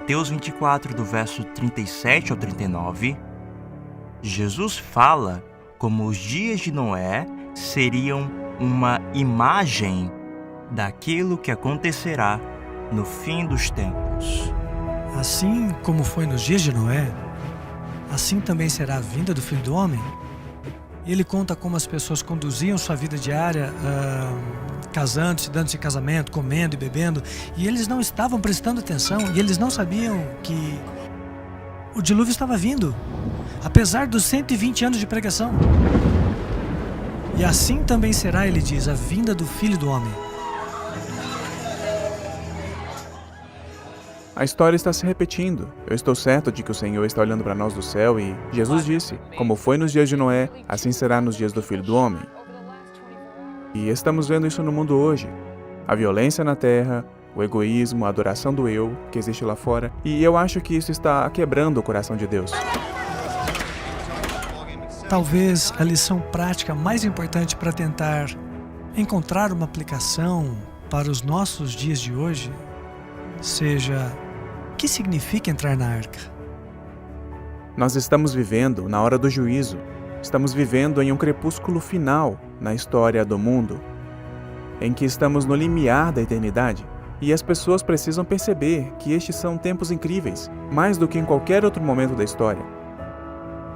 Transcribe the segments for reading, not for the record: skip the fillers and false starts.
Mateus 24, do verso 37 ao 39, Jesus fala como os dias de Noé seriam uma imagem daquilo que acontecerá no fim dos tempos. Assim como foi nos dias de Noé, assim também será a vinda do Filho do Homem. Ele conta como as pessoas conduziam sua vida diária, casando-se, dando-se em casamento, comendo e bebendo, e eles não estavam prestando atenção, e eles não sabiam que o dilúvio estava vindo, apesar dos 120 anos de pregação. E assim também será, ele diz, a vinda do Filho do Homem. A história está se repetindo. Eu estou certo de que o Senhor está olhando para nós do céu e Jesus disse, como foi nos dias de Noé, assim será nos dias do Filho do Homem. E estamos vendo isso no mundo hoje. A violência na terra, o egoísmo, a adoração do eu que existe lá fora. E eu acho que isso está quebrando o coração de Deus. Talvez a lição prática mais importante para tentar encontrar uma aplicação para os nossos dias de hoje seja: o que significa entrar na arca? Nós estamos vivendo na hora do juízo. Estamos vivendo em um crepúsculo final na história do mundo, em que estamos no limiar da eternidade. E as pessoas precisam perceber que estes são tempos incríveis, mais do que em qualquer outro momento da história.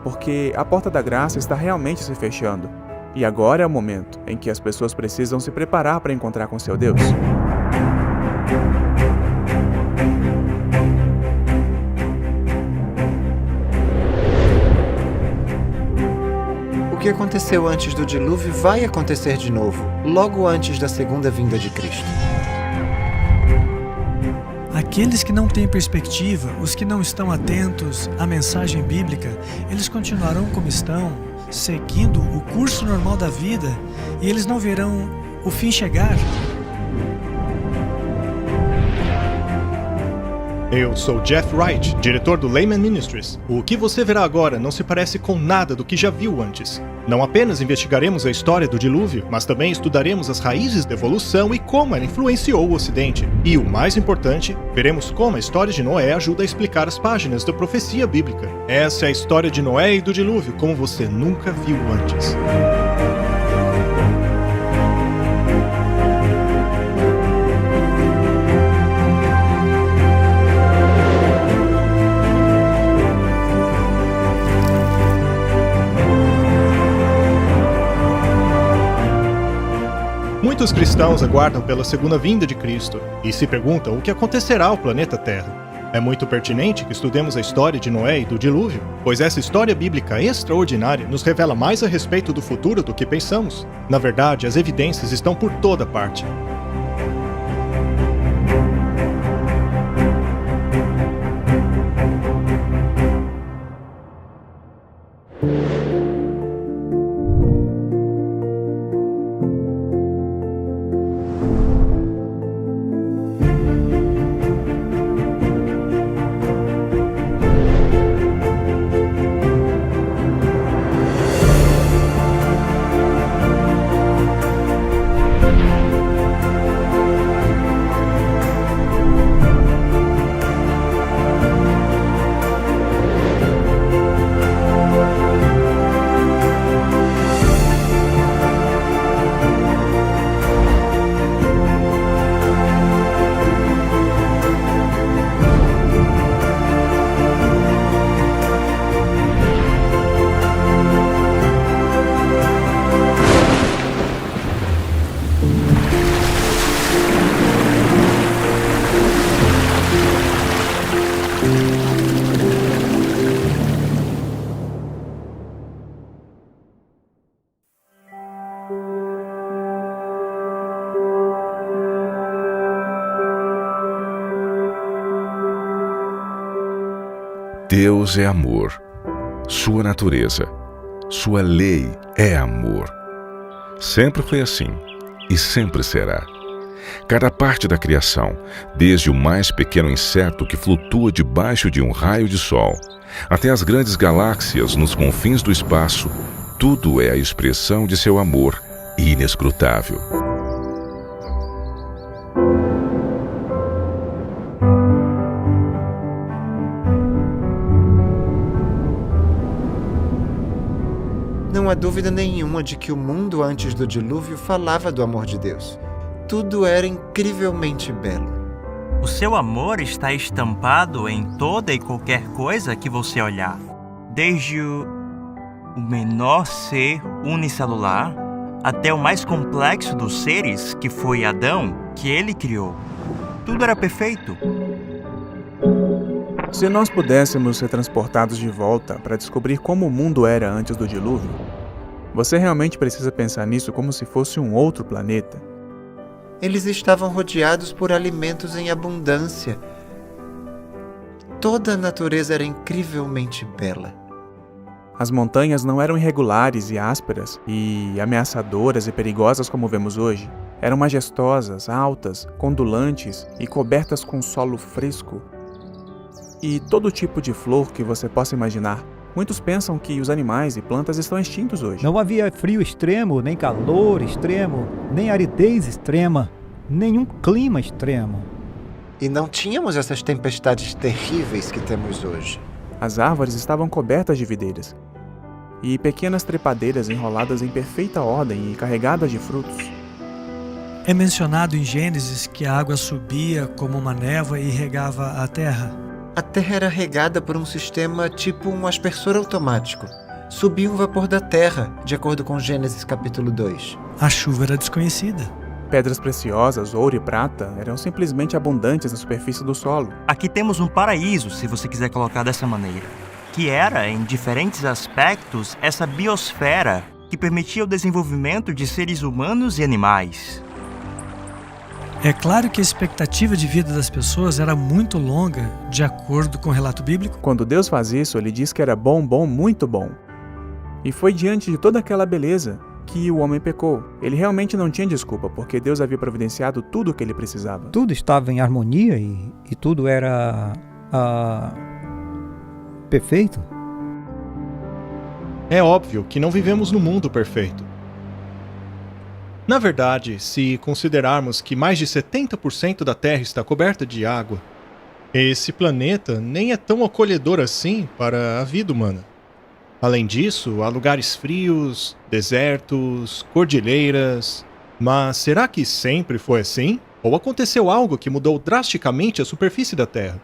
Porque a porta da graça está realmente se fechando. E agora é o momento em que as pessoas precisam se preparar para encontrar com seu Deus. O que aconteceu antes do dilúvio vai acontecer de novo, logo antes da segunda vinda de Cristo. Aqueles que não têm perspectiva, os que não estão atentos à mensagem bíblica, eles continuarão como estão, seguindo o curso normal da vida, e eles não verão o fim chegar. Eu sou Jeff Wright, diretor do Layman Ministries. O que você verá agora não se parece com nada do que já viu antes. Não apenas investigaremos a história do dilúvio, mas também estudaremos as raízes da evolução e como ela influenciou o Ocidente. E o mais importante, veremos como a história de Noé ajuda a explicar as páginas da profecia bíblica. Essa é a história de Noé e do dilúvio como você nunca viu antes. Muitos cristãos aguardam pela segunda vinda de Cristo e se perguntam o que acontecerá ao planeta Terra. É muito pertinente que estudemos a história de Noé e do dilúvio, pois essa história bíblica extraordinária nos revela mais a respeito do futuro do que pensamos. Na verdade, as evidências estão por toda parte. Deus é amor. Sua natureza, sua lei é amor. Sempre foi assim e sempre será. Cada parte da criação, desde o mais pequeno inseto que flutua debaixo de um raio de sol, até as grandes galáxias nos confins do espaço, tudo é a expressão de seu amor inescrutável. Não há dúvida nenhuma de que o mundo antes do dilúvio falava do amor de Deus. Tudo era incrivelmente belo. O seu amor está estampado em toda e qualquer coisa que você olhar. Desde o menor ser unicelular até o mais complexo dos seres, que foi Adão, que ele criou. Tudo era perfeito. Se nós pudéssemos ser transportados de volta para descobrir como o mundo era antes do dilúvio, você realmente precisa pensar nisso como se fosse um outro planeta. Eles estavam rodeados por alimentos em abundância. Toda a natureza era incrivelmente bela. As montanhas não eram irregulares e ásperas e ameaçadoras e perigosas como vemos hoje. Eram majestosas, altas, ondulantes e cobertas com solo fresco. E todo tipo de flor que você possa imaginar. Muitos pensam que os animais e plantas estão extintos hoje. Não havia frio extremo, nem calor extremo, nem aridez extrema, nenhum clima extremo. E não tínhamos essas tempestades terríveis que temos hoje. As árvores estavam cobertas de videiras e pequenas trepadeiras enroladas em perfeita ordem e carregadas de frutos. É mencionado em Gênesis que a água subia como uma névoa e regava a terra. A terra era regada por um sistema tipo um aspersor automático. Subia um vapor da terra, de acordo com Gênesis capítulo 2. A chuva era desconhecida. Pedras preciosas, ouro e prata, eram simplesmente abundantes na superfície do solo. Aqui temos um paraíso, se você quiser colocar dessa maneira, que era, em diferentes aspectos, essa biosfera que permitia o desenvolvimento de seres humanos e animais. É claro que a expectativa de vida das pessoas era muito longa, de acordo com o relato bíblico. Quando Deus faz isso, ele diz que era bom, muito bom. E foi diante de toda aquela beleza que o homem pecou. Ele realmente não tinha desculpa, porque Deus havia providenciado tudo o que ele precisava. Tudo estava em harmonia e tudo era perfeito. É óbvio que não vivemos no mundo perfeito. Na verdade, se considerarmos que mais de 70% da Terra está coberta de água, esse planeta nem é tão acolhedor assim para a vida humana. Além disso, há lugares frios, desertos, cordilheiras. Mas será que sempre foi assim? Ou aconteceu algo que mudou drasticamente a superfície da Terra?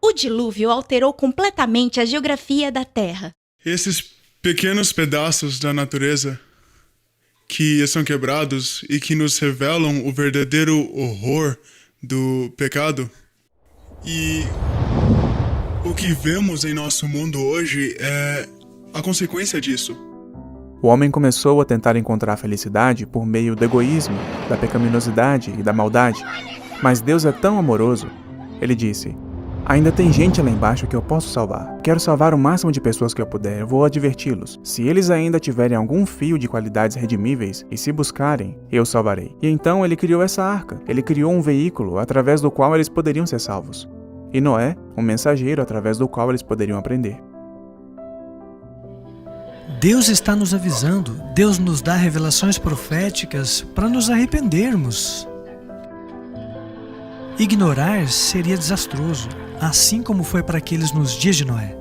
O dilúvio alterou completamente a geografia da Terra. Esses pequenos pedaços da natureza que são quebrados e que nos revelam o verdadeiro horror do pecado. E o que vemos em nosso mundo hoje é a consequência disso. O homem começou a tentar encontrar a felicidade por meio do egoísmo, da pecaminosidade e da maldade. Mas Deus é tão amoroso. Ele disse: ainda tem gente lá embaixo que eu posso salvar. Quero salvar o máximo de pessoas que eu puder. Eu vou adverti-los. Se eles ainda tiverem algum fio de qualidades redimíveis e se buscarem, eu salvarei. E então ele criou essa arca. Ele criou um veículo através do qual eles poderiam ser salvos. E Noé, um mensageiro através do qual eles poderiam aprender. Deus está nos avisando. Deus nos dá revelações proféticas para nos arrependermos. Ignorar seria desastroso, assim como foi para aqueles nos dias de Noé.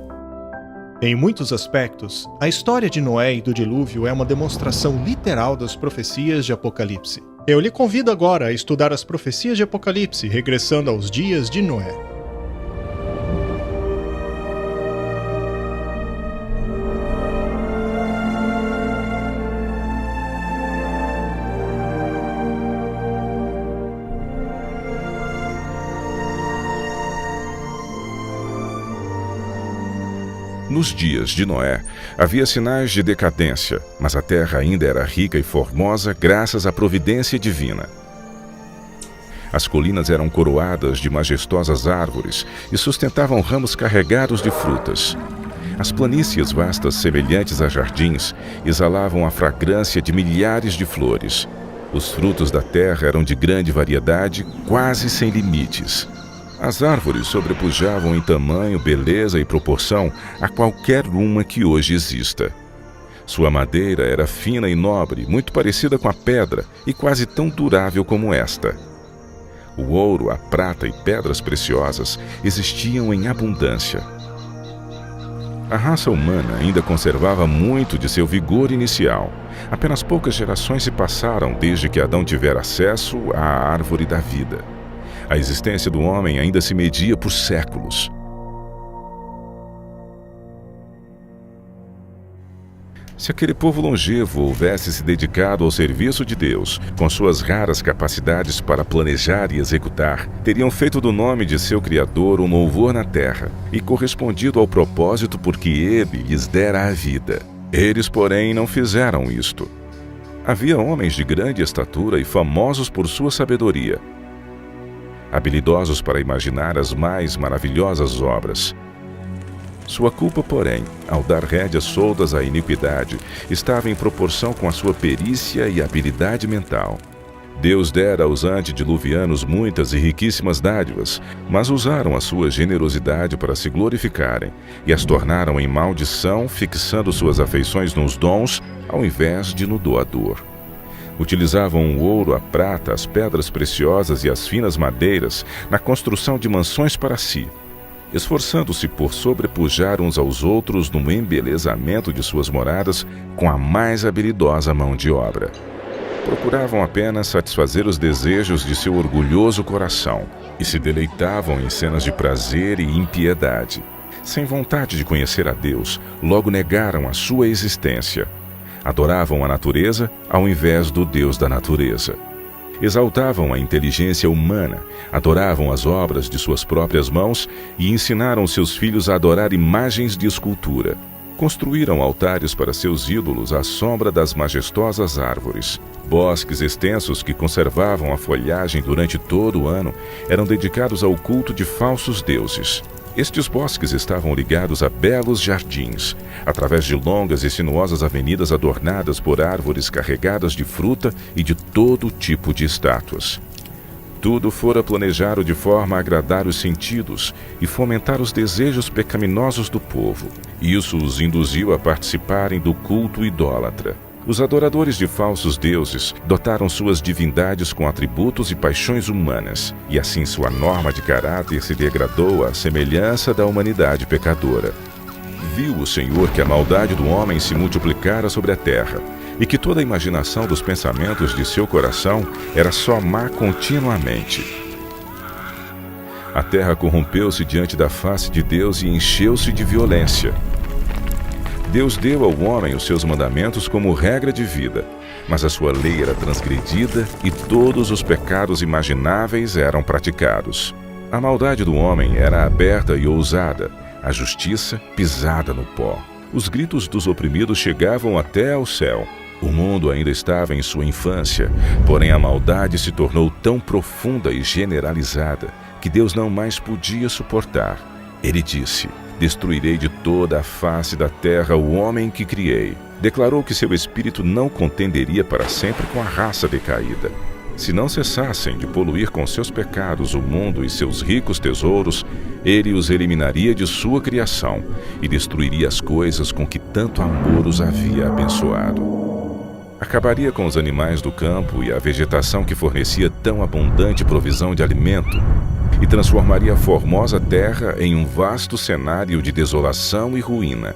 Em muitos aspectos, a história de Noé e do dilúvio é uma demonstração literal das profecias de Apocalipse. Eu lhe convido agora a estudar as profecias de Apocalipse, regressando aos dias de Noé. Nos dias de Noé, havia sinais de decadência, mas a terra ainda era rica e formosa graças à providência divina. As colinas eram coroadas de majestosas árvores e sustentavam ramos carregados de frutas. As planícies vastas, semelhantes a jardins, exalavam a fragrância de milhares de flores. Os frutos da terra eram de grande variedade, quase sem limites. As árvores sobrepujavam em tamanho, beleza e proporção a qualquer uma que hoje exista. Sua madeira era fina e nobre, muito parecida com a pedra e quase tão durável como esta. O ouro, a prata e pedras preciosas existiam em abundância. A raça humana ainda conservava muito de seu vigor inicial. Apenas poucas gerações se passaram desde que Adão tivera acesso à árvore da vida. A existência do homem ainda se media por séculos. Se aquele povo longevo houvesse se dedicado ao serviço de Deus, com suas raras capacidades para planejar e executar, teriam feito do nome de seu Criador um louvor na terra e correspondido ao propósito por que Ele lhes dera a vida. Eles, porém, não fizeram isto. Havia homens de grande estatura e famosos por sua sabedoria, habilidosos para imaginar as mais maravilhosas obras. Sua culpa, porém, ao dar rédeas soltas à iniquidade, estava em proporção com a sua perícia e habilidade mental. Deus dera aos antediluvianos muitas e riquíssimas dádivas, mas usaram a sua generosidade para se glorificarem e as tornaram em maldição, fixando suas afeições nos dons ao invés de no doador. Utilizavam o ouro, a prata, as pedras preciosas e as finas madeiras na construção de mansões para si, esforçando-se por sobrepujar uns aos outros no embelezamento de suas moradas com a mais habilidosa mão de obra. Procuravam apenas satisfazer os desejos de seu orgulhoso coração e se deleitavam em cenas de prazer e impiedade. Sem vontade de conhecer a Deus, logo negaram a sua existência. Adoravam a natureza ao invés do Deus da natureza. Exaltavam a inteligência humana, adoravam as obras de suas próprias mãos e ensinaram seus filhos a adorar imagens de escultura. Construíram altares para seus ídolos à sombra das majestosas árvores. Bosques extensos que conservavam a folhagem durante todo o ano eram dedicados ao culto de falsos deuses. Estes bosques estavam ligados a belos jardins, através de longas e sinuosas avenidas adornadas por árvores carregadas de fruta e de todo tipo de estátuas. Tudo fora planejado de forma a agradar os sentidos e fomentar os desejos pecaminosos do povo. Isso os induziu a participarem do culto idólatra. Os adoradores de falsos deuses dotaram suas divindades com atributos e paixões humanas, e assim sua norma de caráter se degradou à semelhança da humanidade pecadora. Viu o Senhor que a maldade do homem se multiplicara sobre a terra, e que toda a imaginação dos pensamentos de seu coração era só má continuamente. A terra corrompeu-se diante da face de Deus e encheu-se de violência. Deus deu ao homem os seus mandamentos como regra de vida, mas a sua lei era transgredida e todos os pecados imagináveis eram praticados. A maldade do homem era aberta e ousada, a justiça pisada no pó. Os gritos dos oprimidos chegavam até ao céu. O mundo ainda estava em sua infância, porém a maldade se tornou tão profunda e generalizada que Deus não mais podia suportar. Ele disse: destruirei de toda a face da terra o homem que criei. Declarou que seu espírito não contenderia para sempre com a raça decaída. Se não cessassem de poluir com seus pecados o mundo e seus ricos tesouros, ele os eliminaria de sua criação e destruiria as coisas com que tanto amor os havia abençoado. Acabaria com os animais do campo e a vegetação que fornecia tão abundante provisão de alimento, e transformaria a formosa terra em um vasto cenário de desolação e ruína.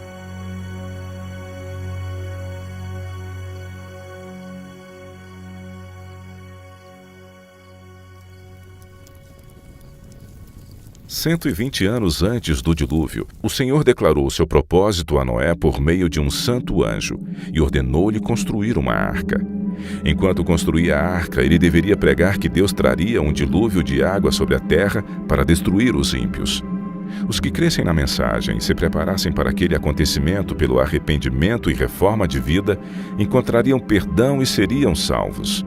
"120 anos antes do dilúvio, o Senhor declarou seu propósito a Noé por meio de um santo anjo e ordenou-lhe construir uma arca. Enquanto construía a arca, ele deveria pregar que Deus traria um dilúvio de água sobre a terra para destruir os ímpios. Os que crescem na mensagem e se preparassem para aquele acontecimento pelo arrependimento e reforma de vida, encontrariam perdão e seriam salvos.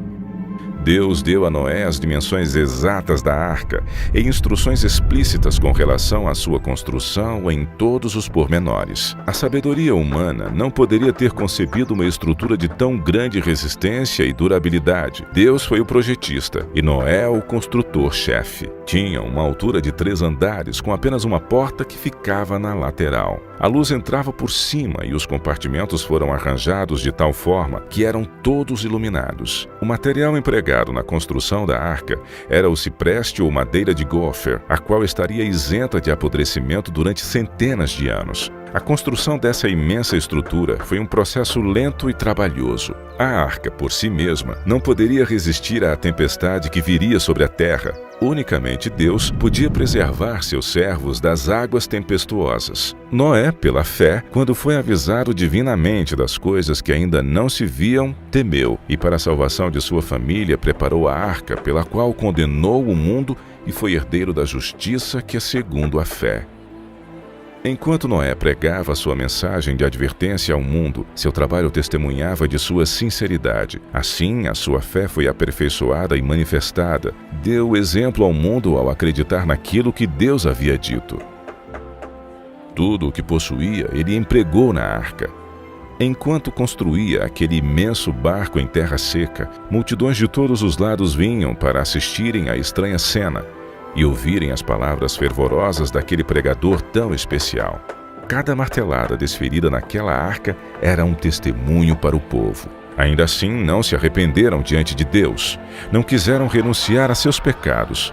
Deus deu a Noé as dimensões exatas da arca e instruções explícitas com relação à sua construção em todos os pormenores. A sabedoria humana não poderia ter concebido uma estrutura de tão grande resistência e durabilidade. Deus foi o projetista e Noé o construtor-chefe. Tinha uma altura de 3 andares com apenas uma porta que ficava na lateral. A luz entrava por cima e os compartimentos foram arranjados de tal forma que eram todos iluminados. O material empregado empregado na construção da arca era o cipreste ou madeira de gopher, a qual estaria isenta de apodrecimento durante centenas de anos. A construção dessa imensa estrutura foi um processo lento e trabalhoso. A arca, por si mesma, não poderia resistir à tempestade que viria sobre a terra. Unicamente Deus podia preservar seus servos das águas tempestuosas. Noé, pela fé, quando foi avisado divinamente das coisas que ainda não se viam, temeu, e para a salvação de sua família preparou a arca, pela qual condenou o mundo e foi herdeiro da justiça que é segundo a fé. Enquanto Noé pregava sua mensagem de advertência ao mundo, seu trabalho testemunhava de sua sinceridade. Assim, a sua fé foi aperfeiçoada e manifestada. Deu exemplo ao mundo ao acreditar naquilo que Deus havia dito. Tudo o que possuía, ele empregou na arca. Enquanto construía aquele imenso barco em terra seca, multidões de todos os lados vinham para assistirem à estranha cena e ouvirem as palavras fervorosas daquele pregador tão especial. Cada martelada desferida naquela arca era um testemunho para o povo. Ainda assim, não se arrependeram diante de Deus, não quiseram renunciar a seus pecados.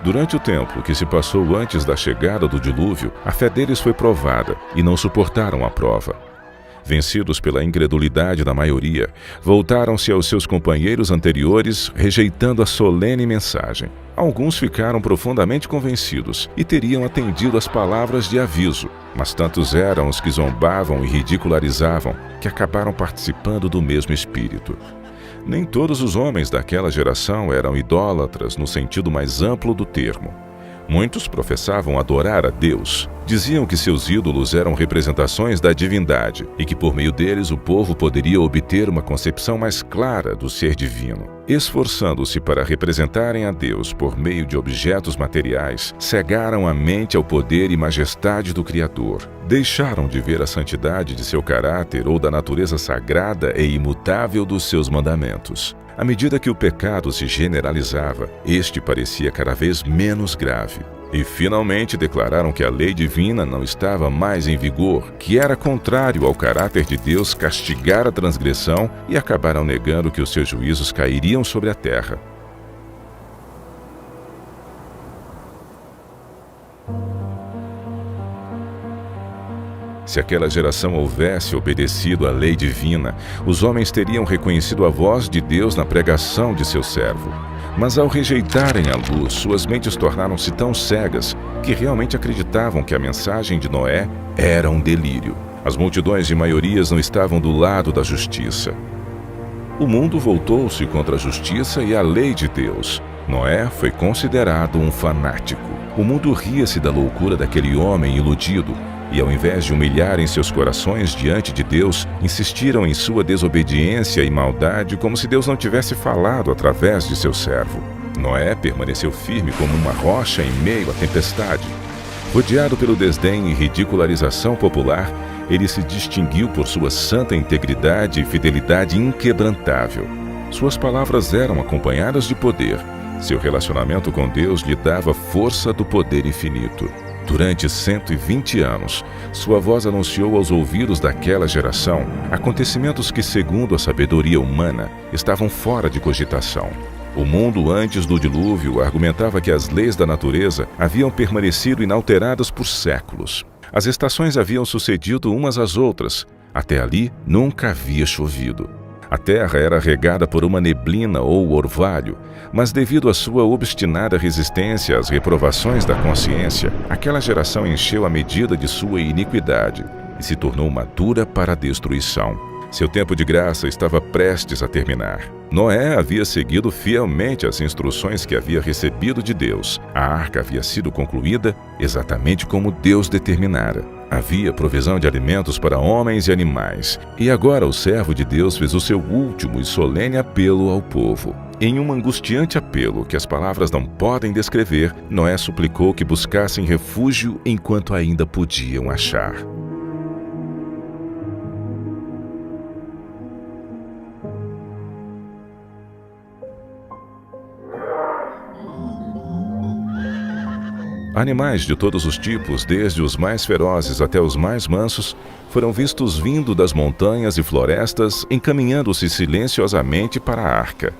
Durante o tempo que se passou antes da chegada do dilúvio, a fé deles foi provada e não suportaram a prova. Vencidos pela incredulidade da maioria, voltaram-se aos seus companheiros anteriores, rejeitando a solene mensagem. Alguns ficaram profundamente convencidos e teriam atendido às palavras de aviso, mas tantos eram os que zombavam e ridicularizavam que acabaram participando do mesmo espírito. Nem todos os homens daquela geração eram idólatras no sentido mais amplo do termo. Muitos professavam adorar a Deus. Diziam que seus ídolos eram representações da divindade e que por meio deles o povo poderia obter uma concepção mais clara do ser divino. Esforçando-se para representarem a Deus por meio de objetos materiais, cegaram a mente ao poder e majestade do Criador. Deixaram de ver a santidade de seu caráter ou da natureza sagrada e imutável dos seus mandamentos. À medida que o pecado se generalizava, este parecia cada vez menos grave. E finalmente declararam que a lei divina não estava mais em vigor, que era contrário ao caráter de Deus castigar a transgressão, e acabaram negando que os seus juízos cairiam sobre a terra. Se aquela geração houvesse obedecido à lei divina, os homens teriam reconhecido a voz de Deus na pregação de seu servo. Mas ao rejeitarem a luz, suas mentes tornaram-se tão cegas que realmente acreditavam que a mensagem de Noé era um delírio. As multidões de maiorias não estavam do lado da justiça. O mundo voltou-se contra a justiça e a lei de Deus. Noé foi considerado um fanático. O mundo ria-se da loucura daquele homem iludido. E ao invés de humilharem seus corações diante de Deus, insistiram em sua desobediência e maldade como se Deus não tivesse falado através de seu servo. Noé permaneceu firme como uma rocha em meio à tempestade. Rodeado pelo desdém e ridicularização popular, ele se distinguiu por sua santa integridade e fidelidade inquebrantável. Suas palavras eram acompanhadas de poder. Seu relacionamento com Deus lhe dava força do poder infinito. Durante 120 anos, sua voz anunciou aos ouvidos daquela geração acontecimentos que, segundo a sabedoria humana, estavam fora de cogitação. O mundo antes do dilúvio argumentava que as leis da natureza haviam permanecido inalteradas por séculos. As estações haviam sucedido umas às outras. Até ali, nunca havia chovido. A terra era regada por uma neblina ou orvalho, mas devido à sua obstinada resistência às reprovações da consciência, aquela geração encheu a medida de sua iniquidade e se tornou madura para a destruição. Seu tempo de graça estava prestes a terminar. Noé havia seguido fielmente as instruções que havia recebido de Deus. A arca havia sido concluída exatamente como Deus determinara. Havia provisão de alimentos para homens e animais. E agora o servo de Deus fez o seu último e solene apelo ao povo. Em um angustiante apelo que as palavras não podem descrever, Noé suplicou que buscassem refúgio enquanto ainda podiam achar. Animais de todos os tipos, desde os mais ferozes até os mais mansos, foram vistos vindo das montanhas e florestas, encaminhando-se silenciosamente para a arca.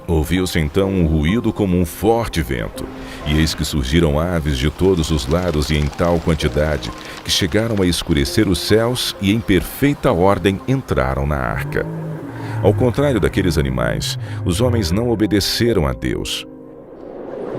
Ouviu-se então um ruído como um forte vento, e eis que surgiram aves de todos os lados e em tal quantidade, que chegaram a escurecer os céus e em perfeita ordem entraram na arca. Ao contrário daqueles animais, os homens não obedeceram a Deus.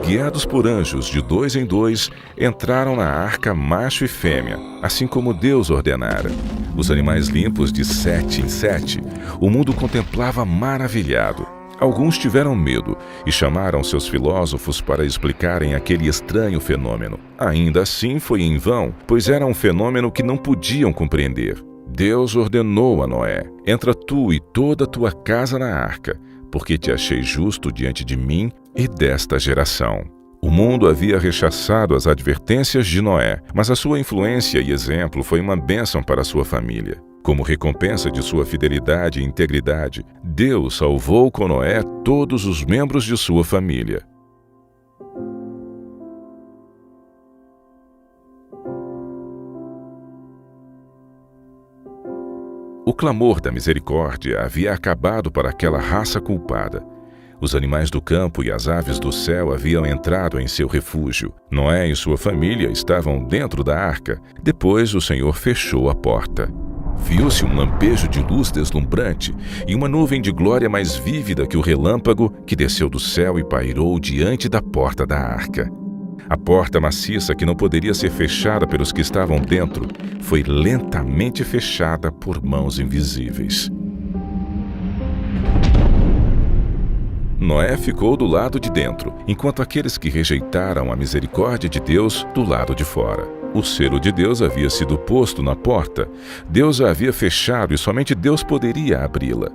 Guiados por anjos de 2 em 2, entraram na arca macho e fêmea, assim como Deus ordenara. Os animais limpos de 7 em 7, o mundo contemplava maravilhado. Alguns tiveram medo e chamaram seus filósofos para explicarem aquele estranho fenômeno. Ainda assim foi em vão, pois era um fenômeno que não podiam compreender. Deus ordenou a Noé: entra tu e toda a tua casa na arca, porque te achei justo diante de mim e desta geração. O mundo havia rechaçado as advertências de Noé, mas a sua influência e exemplo foi uma bênção para a sua família. Como recompensa de sua fidelidade e integridade, Deus salvou com Noé todos os membros de sua família. O clamor da misericórdia havia acabado para aquela raça culpada. Os animais do campo e as aves do céu haviam entrado em seu refúgio. Noé e sua família estavam dentro da arca. Depois o Senhor fechou a porta. Viu-se um lampejo de luz deslumbrante e uma nuvem de glória mais vívida que o relâmpago que desceu do céu e pairou diante da porta da arca. A porta maciça, que não poderia ser fechada pelos que estavam dentro, foi lentamente fechada por mãos invisíveis. Noé ficou do lado de dentro, enquanto aqueles que rejeitaram a misericórdia de Deus do lado de fora. O selo de Deus havia sido posto na porta. Deus a havia fechado e somente Deus poderia abri-la.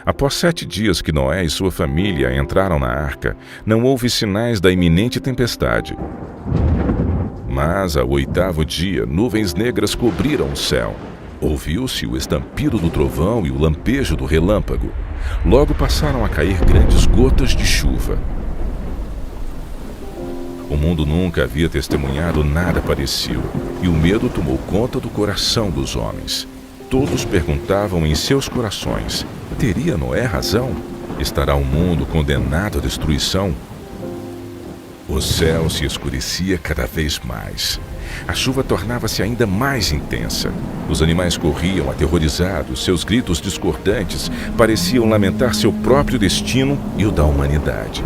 Após 7 dias que Noé e sua família entraram na arca, não houve sinais da iminente tempestade. Mas, ao 8º dia, nuvens negras cobriram o céu. Ouviu-se o estampido do trovão e o lampejo do relâmpago. Logo passaram a cair grandes gotas de chuva. O mundo nunca havia testemunhado nada parecido, e o medo tomou conta do coração dos homens. Todos perguntavam em seus corações: teria Noé razão? Estará o mundo condenado à destruição? O céu se escurecia cada vez mais. A chuva tornava-se ainda mais intensa. Os animais corriam aterrorizados, seus gritos discordantes pareciam lamentar seu próprio destino e o da humanidade.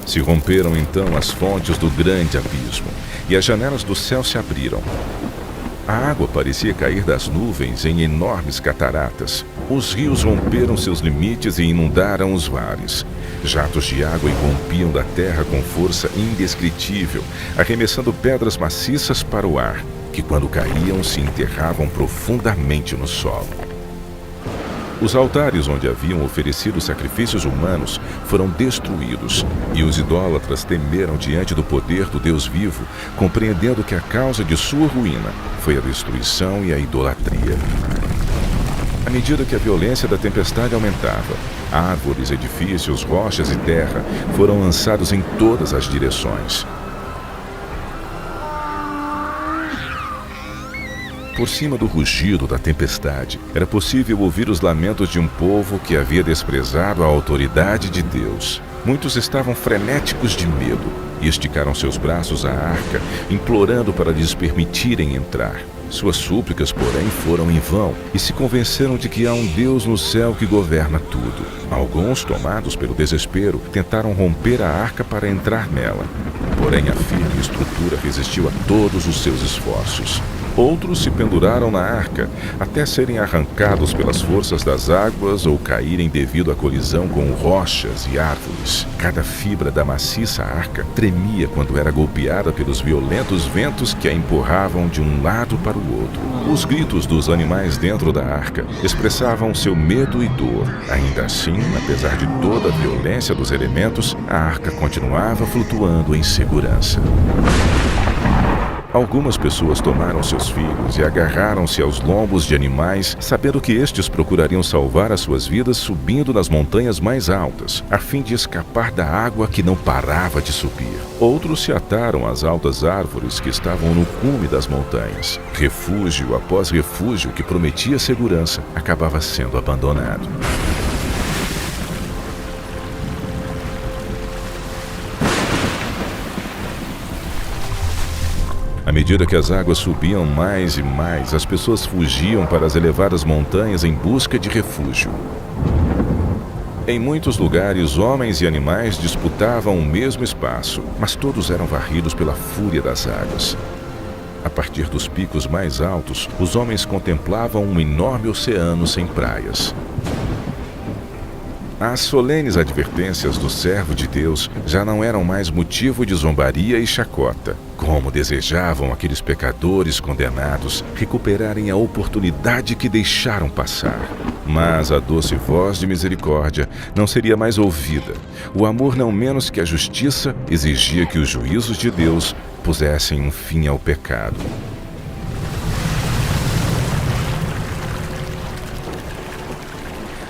Se romperam então as fontes do grande abismo, e as janelas do céu se abriram. A água parecia cair das nuvens em enormes cataratas. Os rios romperam seus limites e inundaram os mares. Jatos de água irrompiam da terra com força indescritível, arremessando pedras maciças para o ar, que quando caíam se enterravam profundamente no solo. Os altares onde haviam oferecido sacrifícios humanos foram destruídos, e os idólatras temeram diante do poder do Deus vivo, compreendendo que a causa de sua ruína foi a destruição e a idolatria. À medida que a violência da tempestade aumentava, árvores, edifícios, rochas e terra foram lançados em todas as direções. Por cima do rugido da tempestade, era possível ouvir os lamentos de um povo que havia desprezado a autoridade de Deus. Muitos estavam frenéticos de medo e esticaram seus braços à arca, implorando para lhes permitirem entrar. Suas súplicas, porém, foram em vão e se convenceram de que há um Deus no céu que governa tudo. Alguns, tomados pelo desespero, tentaram romper a arca para entrar nela. Porém, a firme estrutura resistiu a todos os seus esforços. Outros se penduraram na arca, até serem arrancados pelas forças das águas ou caírem devido à colisão com rochas e árvores. Cada fibra da maciça arca tremia quando era golpeada pelos violentos ventos que a empurravam de um lado para o outro. Os gritos dos animais dentro da arca expressavam seu medo e dor. Ainda assim, apesar de toda a violência dos elementos, a arca continuava flutuando em segurança. Algumas pessoas tomaram seus filhos e agarraram-se aos lombos de animais, sabendo que estes procurariam salvar as suas vidas subindo nas montanhas mais altas, a fim de escapar da água que não parava de subir. Outros se ataram às altas árvores que estavam no cume das montanhas. Refúgio após refúgio que prometia segurança acabava sendo abandonado. medida que as águas subiam mais e mais, as pessoas fugiam para as elevadas montanhas em busca de refúgio. Em muitos lugares, homens e animais disputavam o mesmo espaço, mas todos eram varridos pela fúria das águas. A partir dos picos mais altos, os homens contemplavam um enorme oceano sem praias. As solenes advertências do servo de Deus já não eram mais motivo de zombaria e chacota. Como desejavam aqueles pecadores condenados recuperarem a oportunidade que deixaram passar. Mas a doce voz de misericórdia não seria mais ouvida. O amor, não menos que a justiça, exigia que os juízos de Deus pusessem um fim ao pecado.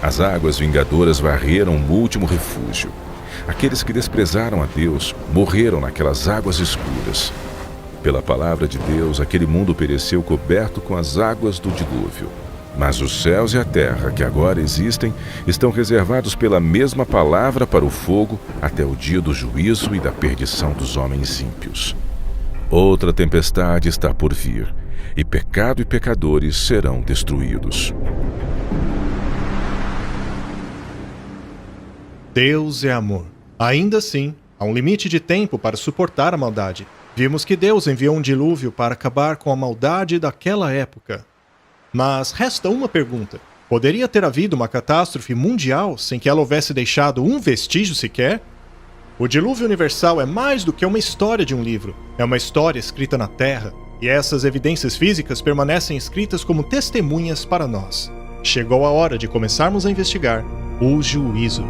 As águas vingadoras varreram o último refúgio. Aqueles que desprezaram a Deus morreram naquelas águas escuras. Pela palavra de Deus, aquele mundo pereceu coberto com as águas do dilúvio. Mas os céus e a terra, que agora existem, estão reservados pela mesma palavra para o fogo até o dia do juízo e da perdição dos homens ímpios. Outra tempestade está por vir, e pecado e pecadores serão destruídos. Deus é amor. Ainda assim, há um limite de tempo para suportar a maldade. Vimos que Deus enviou um dilúvio para acabar com a maldade daquela época. Mas resta uma pergunta. Poderia ter havido uma catástrofe mundial sem que ela houvesse deixado um vestígio sequer? O dilúvio universal é mais do que uma história de um livro. É uma história escrita na Terra. E essas evidências físicas permanecem escritas como testemunhas para nós. Chegou a hora de começarmos a investigar o juízo.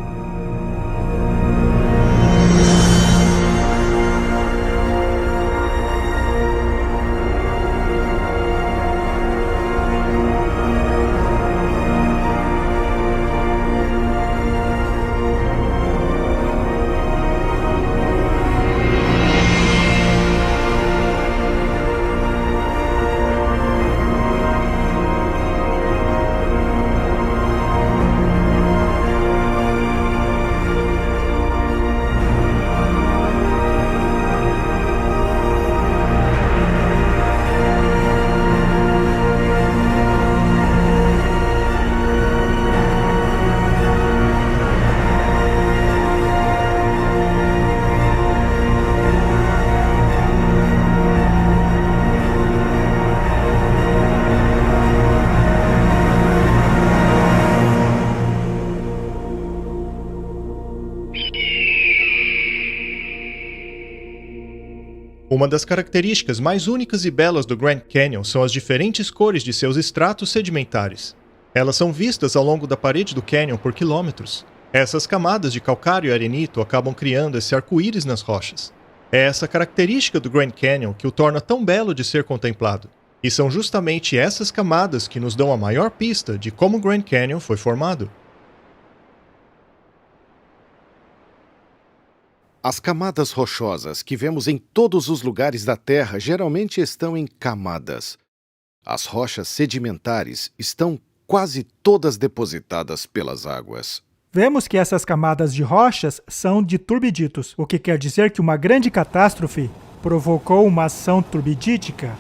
Uma das características mais únicas e belas do Grand Canyon são as diferentes cores de seus estratos sedimentares. Elas são vistas ao longo da parede do canyon por quilômetros. Essas camadas de calcário e arenito acabam criando esse arco-íris nas rochas. É essa característica do Grand Canyon que o torna tão belo de ser contemplado. E são justamente essas camadas que nos dão a maior pista de como o Grand Canyon foi formado. As camadas rochosas que vemos em todos os lugares da Terra geralmente estão em camadas. As rochas sedimentares estão quase todas depositadas pelas águas. Vemos que essas camadas de rochas são de turbiditos, o que quer dizer que uma grande catástrofe provocou uma ação turbidítica,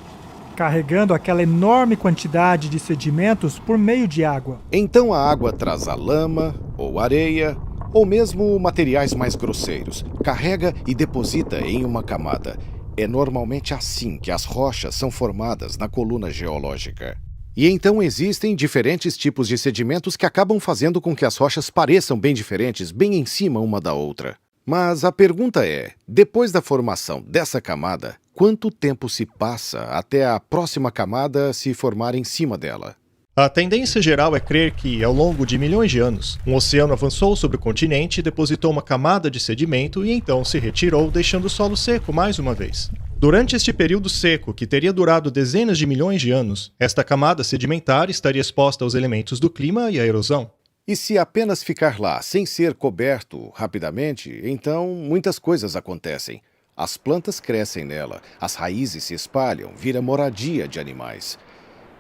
carregando aquela enorme quantidade de sedimentos por meio de água. Então a água traz a lama ou areia, ou mesmo materiais mais grosseiros, carrega e deposita em uma camada. É normalmente assim que as rochas são formadas na coluna geológica. E então existem diferentes tipos de sedimentos que acabam fazendo com que as rochas pareçam bem diferentes, bem em cima uma da outra. Mas a pergunta é, depois da formação dessa camada, quanto tempo se passa até a próxima camada se formar em cima dela? A tendência geral é crer que, ao longo de milhões de anos, um oceano avançou sobre o continente, depositou uma camada de sedimento e então se retirou, deixando o solo seco mais uma vez. Durante este período seco, que teria durado dezenas de milhões de anos, esta camada sedimentar estaria exposta aos elementos do clima e à erosão. E se apenas ficar lá, sem ser coberto rapidamente, então muitas coisas acontecem. As plantas crescem nela, as raízes se espalham, vira moradia de animais.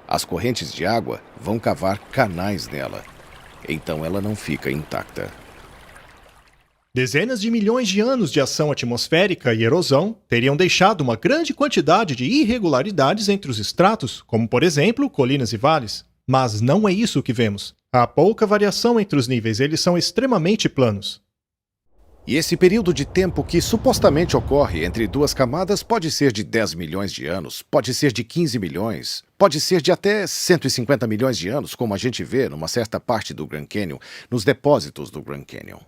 As correntes de água vão cavar canais nela. Então ela não fica intacta. Dezenas de milhões de anos de ação atmosférica e erosão teriam deixado uma grande quantidade de irregularidades entre os estratos, como, por exemplo, colinas e vales. Mas não é isso que vemos. Há pouca variação entre os níveis, eles são extremamente planos. E esse período de tempo que supostamente ocorre entre duas camadas pode ser de 10 milhões de anos, pode ser de 15 milhões, pode ser de até 150 milhões de anos, como a gente vê numa certa parte do Grand Canyon, nos depósitos do Grand Canyon.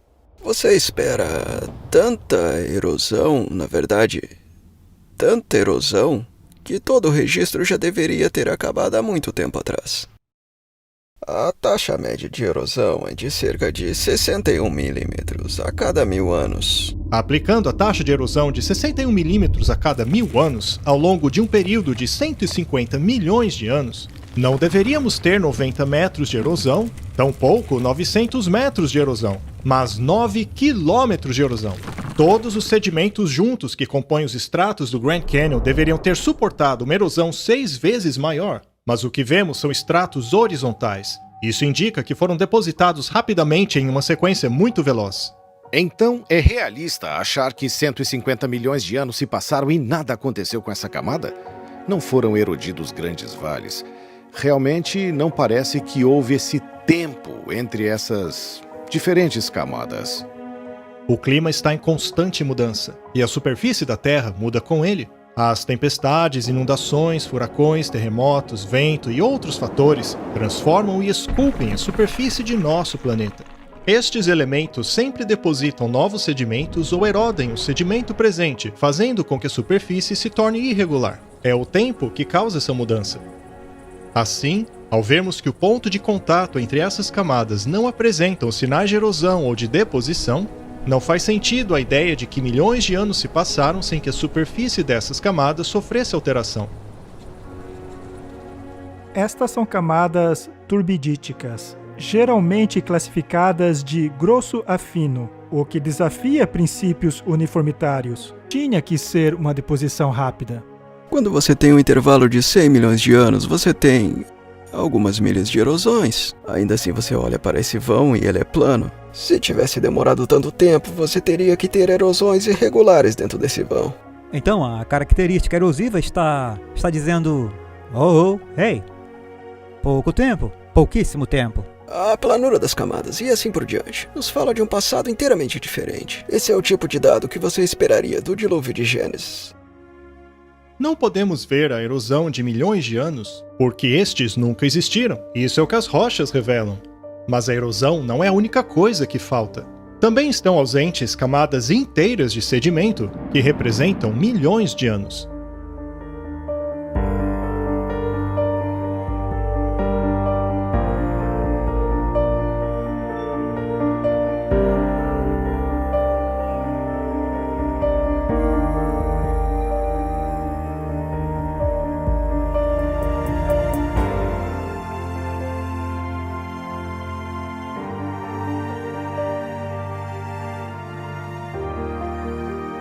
Você espera tanta erosão, na verdade, tanta erosão, que todo o registro já deveria ter acabado há muito tempo atrás. A taxa média de erosão é de cerca de 61 milímetros a cada 1000 anos. Aplicando a taxa de erosão de 61 milímetros a cada 1000 anos, ao longo de um período de 150 milhões de anos, não deveríamos ter 90 metros de erosão, tampouco 900 metros de erosão, mas 9 quilômetros de erosão. Todos os sedimentos juntos que compõem os estratos do Grand Canyon deveriam ter suportado uma erosão 6 vezes maior. Mas o que vemos são estratos horizontais. Isso indica que foram depositados rapidamente em uma sequência muito veloz. Então, é realista achar que 150 milhões de anos se passaram e nada aconteceu com essa camada? Não foram erodidos grandes vales. Realmente não parece que houve esse tempo entre essas diferentes camadas. O clima está em constante mudança, e a superfície da Terra muda com ele. As tempestades, inundações, furacões, terremotos, vento e outros fatores transformam e esculpem a superfície de nosso planeta. Estes elementos sempre depositam novos sedimentos ou erodem o sedimento presente, fazendo com que a superfície se torne irregular. É o tempo que causa essa mudança. Assim, ao vermos que o ponto de contato entre essas camadas não apresentam sinais de erosão ou de deposição, não faz sentido a ideia de que milhões de anos se passaram sem que a superfície dessas camadas sofresse alteração. Estas são camadas turbidíticas, geralmente classificadas de grosso a fino, o que desafia princípios uniformitários. Tinha que ser uma deposição rápida. Quando você tem um intervalo de 100 milhões de anos, você tem algumas milhas de erosões. Ainda assim você olha para esse vão e ele é plano. Se tivesse demorado tanto tempo, você teria que ter erosões irregulares dentro desse vão. Então a característica erosiva está dizendo... Hey! Pouco tempo, pouquíssimo tempo. A planura das camadas e assim por diante nos fala de um passado inteiramente diferente. Esse é o tipo de dado que você esperaria do dilúvio de Gênesis. Não podemos ver a erosão de milhões de anos, porque estes nunca existiram. Isso é o que as rochas revelam. Mas a erosão não é a única coisa que falta. Também estão ausentes camadas inteiras de sedimento, que representam milhões de anos.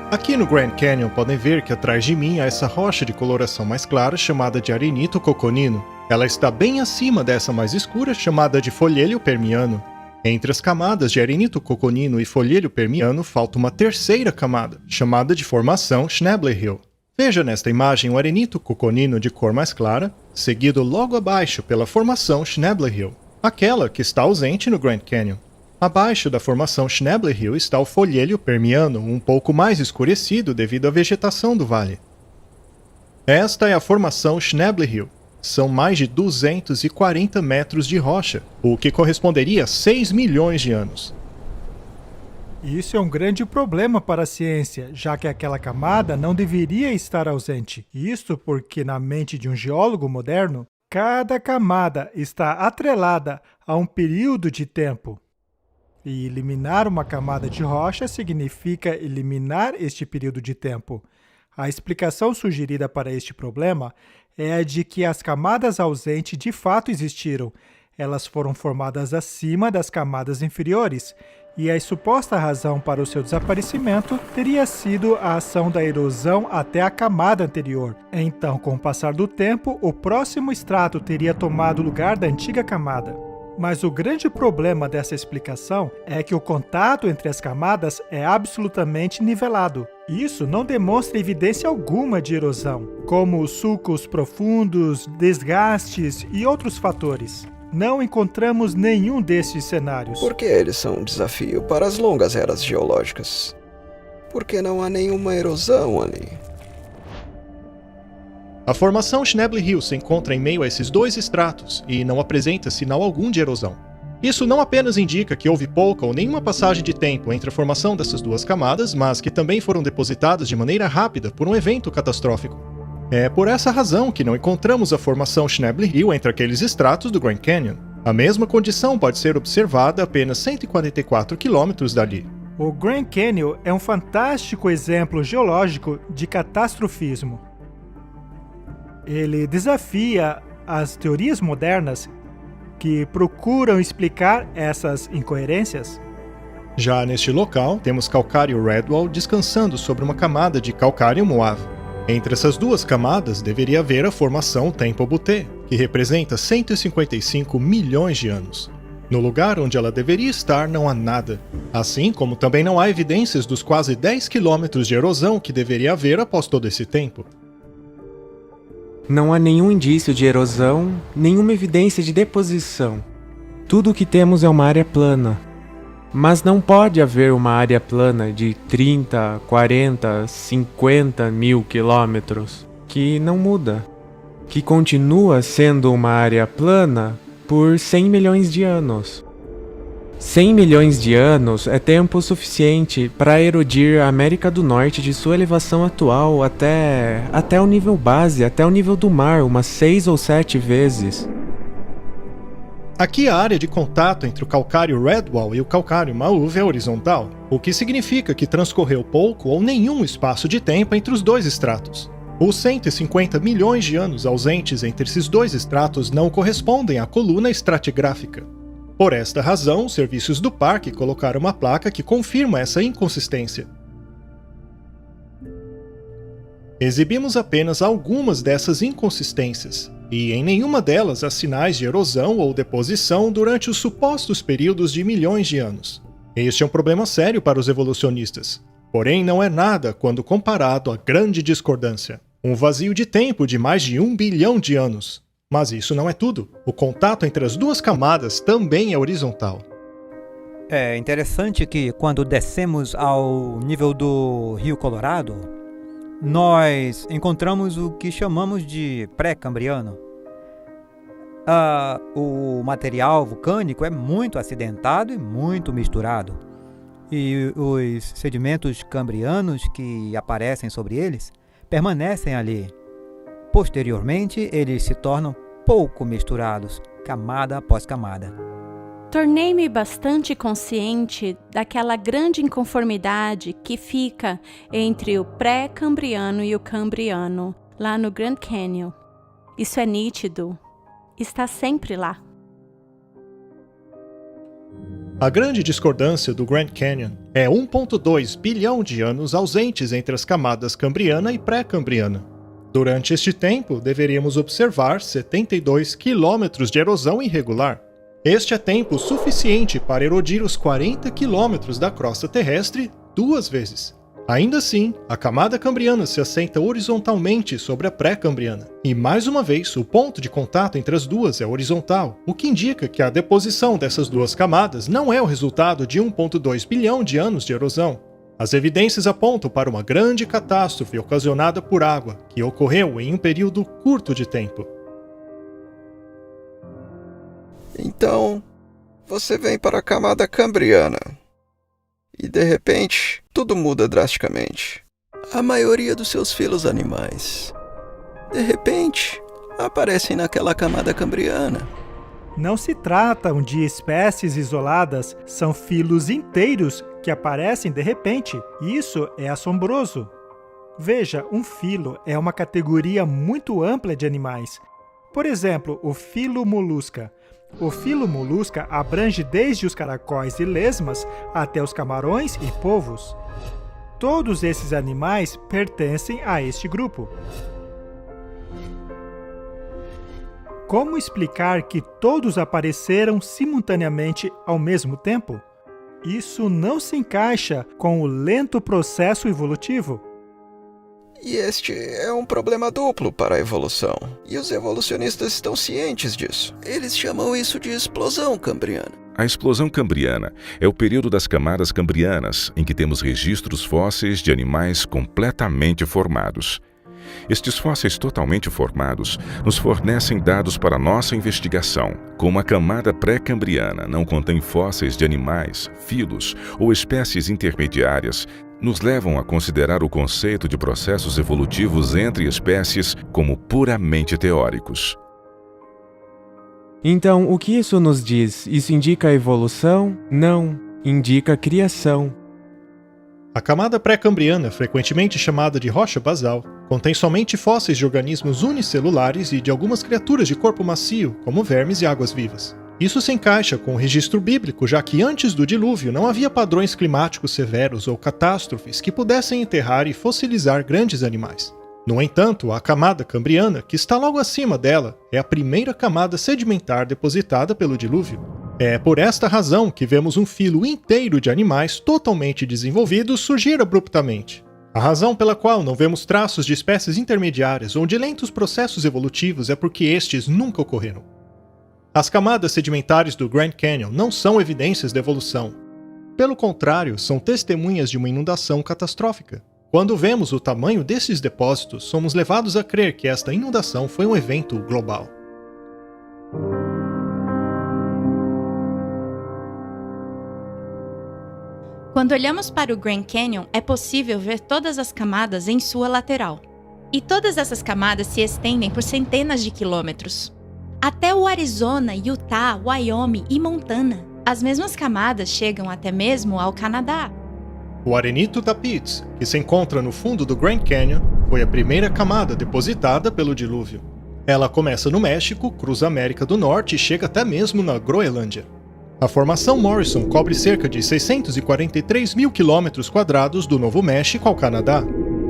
Aqui no Grand Canyon podem ver que atrás de mim há essa rocha de coloração mais clara chamada de arenito coconino. Ela está bem acima dessa mais escura chamada de folhelho permiano. Entre as camadas de arenito coconino e folhelho permiano falta uma terceira camada, chamada de formação Schnabel Hill. Veja nesta imagem o arenito coconino de cor mais clara, seguido logo abaixo pela formação Schnabel Hill, aquela que está ausente no Grand Canyon. Abaixo da formação Schnabel Hill está o folhelho permiano, um pouco mais escurecido devido à vegetação do vale. Esta é a formação Schnabel Hill. São mais de 240 metros de rocha, o que corresponderia a 6 milhões de anos. Isso é um grande problema para a ciência, já que aquela camada não deveria estar ausente. Isso porque, na mente de um geólogo moderno, cada camada está atrelada a um período de tempo. E eliminar uma camada de rocha significa eliminar este período de tempo. A explicação sugerida para este problema é a de que as camadas ausentes de fato existiram. Elas foram formadas acima das camadas inferiores, e a suposta razão para o seu desaparecimento teria sido a ação da erosão até a camada anterior. Então, com o passar do tempo, o próximo estrato teria tomado o lugar da antiga camada. Mas o grande problema dessa explicação é que o contato entre as camadas é absolutamente nivelado. Isso não demonstra evidência alguma de erosão, como sulcos profundos, desgastes e outros fatores. Não encontramos nenhum desses cenários. Porque eles são um desafio para as longas eras geológicas. Porque não há nenhuma erosão ali. A formação Schnebly Hill se encontra em meio a esses dois estratos e não apresenta sinal algum de erosão. Isso não apenas indica que houve pouca ou nenhuma passagem de tempo entre a formação dessas duas camadas, mas que também foram depositadas de maneira rápida por um evento catastrófico. É por essa razão que não encontramos a formação Schnebly Hill entre aqueles estratos do Grand Canyon. A mesma condição pode ser observada a apenas 144 quilômetros dali. O Grand Canyon é um fantástico exemplo geológico de catastrofismo. Ele desafia as teorias modernas que procuram explicar essas incoerências. Já neste local, temos calcário Redwall descansando sobre uma camada de calcário Moave. Entre essas duas camadas deveria haver a formação Temple Butte, que representa 155 milhões de anos. No lugar onde ela deveria estar não há nada, assim como também não há evidências dos quase 10 quilômetros de erosão que deveria haver após todo esse tempo. Não há nenhum indício de erosão, nenhuma evidência de deposição. Tudo o que temos é uma área plana. Mas não pode haver uma área plana de 30, 40, 50 mil quilômetros que não muda, que continua sendo uma área plana por 100 milhões de anos. 100 milhões de anos é tempo suficiente para erodir a América do Norte de sua elevação atual até o nível base, até o nível do mar, umas 6 ou 7 vezes. Aqui a área de contato entre o calcário Redwall e o calcário Mauve é horizontal, o que significa que transcorreu pouco ou nenhum espaço de tempo entre os dois estratos. Os 150 milhões de anos ausentes entre esses dois estratos não correspondem à coluna estratigráfica. Por esta razão, os serviços do parque colocaram uma placa que confirma essa inconsistência. Exibimos apenas algumas dessas inconsistências, e em nenhuma delas há sinais de erosão ou deposição durante os supostos períodos de milhões de anos. Este é um problema sério para os evolucionistas, porém não é nada quando comparado à grande discordância, um vazio de tempo de mais de 1 bilhão de anos. Mas isso não é tudo. O contato entre as duas camadas também é horizontal. É interessante que quando descemos ao nível do Rio Colorado, nós encontramos o que chamamos de pré-cambriano. O material vulcânico é muito acidentado e muito misturado. E os sedimentos cambrianos que aparecem sobre eles permanecem ali. Posteriormente, eles se tornam pouco misturados, camada após camada. Tornei-me bastante consciente daquela grande inconformidade que fica entre o pré-cambriano e o cambriano, lá no Grand Canyon. Isso é nítido. Está sempre lá. A grande discordância do Grand Canyon é 1,2 bilhão de anos ausentes entre as camadas cambriana e pré-cambriana. Durante este tempo, deveríamos observar 72 quilômetros de erosão irregular. Este é tempo suficiente para erodir os 40 quilômetros da crosta terrestre 2 vezes. Ainda assim, a camada cambriana se assenta horizontalmente sobre a pré-cambriana. E mais uma vez, o ponto de contato entre as duas é horizontal, o que indica que a deposição dessas duas camadas não é o resultado de 1,2 bilhão de anos de erosão. As evidências apontam para uma grande catástrofe ocasionada por água, que ocorreu em um período curto de tempo. Então, você vem para a camada cambriana. E de repente, tudo muda drasticamente. A maioria dos seus filhos animais, de repente, aparecem naquela camada cambriana. Não se tratam de espécies isoladas, são filos inteiros que aparecem de repente. Isso é assombroso. Veja, um filo é uma categoria muito ampla de animais. Por exemplo, o filo Molusca. O filo Molusca abrange desde os caracóis e lesmas até os camarões e polvos. Todos esses animais pertencem a este grupo. Como explicar que todos apareceram simultaneamente ao mesmo tempo? Isso não se encaixa com o lento processo evolutivo. E este é um problema duplo para a evolução, e os evolucionistas estão cientes disso. Eles chamam isso de explosão cambriana. A explosão cambriana é o período das camadas cambrianas em que temos registros fósseis de animais completamente formados. Estes fósseis totalmente formados nos fornecem dados para nossa investigação. Como a camada pré-cambriana não contém fósseis de animais, filos ou espécies intermediárias, nos levam a considerar o conceito de processos evolutivos entre espécies como puramente teóricos. Então, o que isso nos diz? Isso indica evolução? Não, indica criação. A camada pré-cambriana, frequentemente chamada de rocha basal, contém somente fósseis de organismos unicelulares e de algumas criaturas de corpo macio, como vermes e águas-vivas. Isso se encaixa com o registro bíblico, já que antes do dilúvio não havia padrões climáticos severos ou catástrofes que pudessem enterrar e fossilizar grandes animais. No entanto, a camada cambriana, que está logo acima dela, é a primeira camada sedimentar depositada pelo dilúvio. É por esta razão que vemos um filo inteiro de animais totalmente desenvolvidos surgir abruptamente. A razão pela qual não vemos traços de espécies intermediárias ou de lentos processos evolutivos é porque estes nunca ocorreram. As camadas sedimentares do Grand Canyon não são evidências da evolução. Pelo contrário, são testemunhas de uma inundação catastrófica. Quando vemos o tamanho desses depósitos, somos levados a crer que esta inundação foi um evento global. Quando olhamos para o Grand Canyon, é possível ver todas as camadas em sua lateral. E todas essas camadas se estendem por centenas de quilômetros. Até o Arizona, Utah, Wyoming e Montana. As mesmas camadas chegam até mesmo ao Canadá. O arenito da Pitts, que se encontra no fundo do Grand Canyon, foi a primeira camada depositada pelo dilúvio. Ela começa no México, cruza a América do Norte e chega até mesmo na Groenlândia. A formação Morrison cobre cerca de 643 mil quilômetros quadrados do Novo México ao Canadá.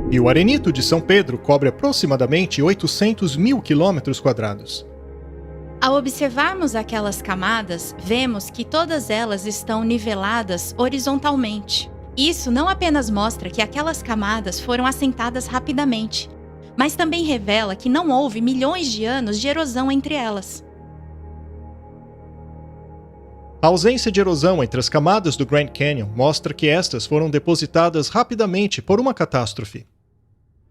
E o arenito de São Pedro cobre aproximadamente 800 mil quilômetros quadrados. Ao observarmos aquelas camadas, vemos que todas elas estão niveladas horizontalmente. Isso não apenas mostra que aquelas camadas foram assentadas rapidamente, mas também revela que não houve milhões de anos de erosão entre elas. A ausência de erosão entre as camadas do Grand Canyon mostra que estas foram depositadas rapidamente por uma catástrofe.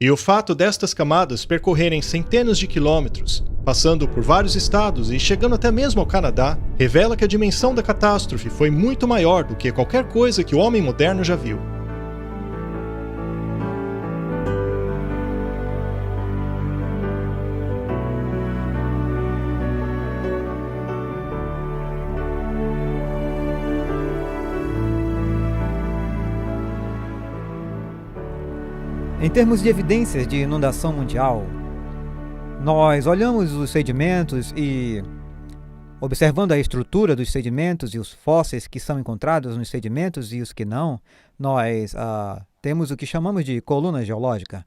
E o fato destas camadas percorrerem centenas de quilômetros, passando por vários estados e chegando até mesmo ao Canadá, revela que a dimensão da catástrofe foi muito maior do que qualquer coisa que o homem moderno já viu. Em termos de evidências de inundação mundial, nós olhamos os sedimentos e, observando a estrutura dos sedimentos e os fósseis que são encontrados nos sedimentos e os que não, nós temos o que chamamos de coluna geológica.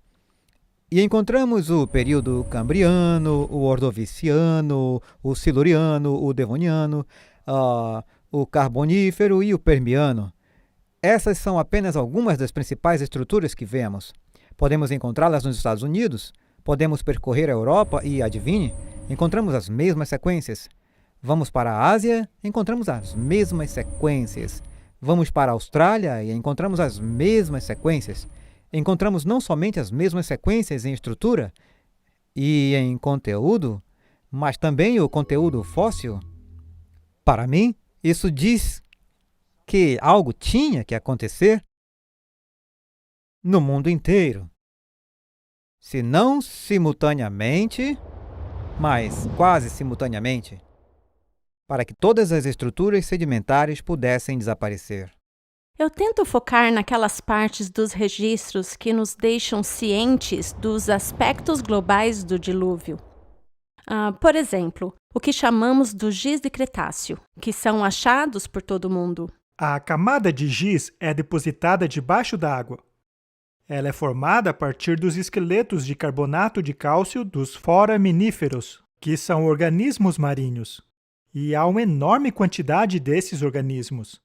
E encontramos o período cambriano, o ordoviciano, o siluriano, o devoniano, o carbonífero e o permiano. Essas são apenas algumas das principais estruturas que vemos. Podemos encontrá-las nos Estados Unidos, podemos percorrer a Europa e, adivinhe, encontramos as mesmas sequências. Vamos para a Ásia, encontramos as mesmas sequências. Vamos para a Austrália e encontramos as mesmas sequências. Encontramos não somente as mesmas sequências em estrutura e em conteúdo, mas também o conteúdo fóssil. Para mim, isso diz que algo tinha que acontecer no mundo inteiro. Se não simultaneamente, mas quase simultaneamente, para que todas as estruturas sedimentares pudessem desaparecer. Eu tento focar naquelas partes dos registros que nos deixam cientes dos aspectos globais do dilúvio. Por exemplo, o que chamamos do giz de Cretáceo, que são achados por todo o mundo. A camada de giz é depositada debaixo d'água. Ela é formada a partir dos esqueletos de carbonato de cálcio dos foraminíferos, que são organismos marinhos. E há uma enorme quantidade desses organismos.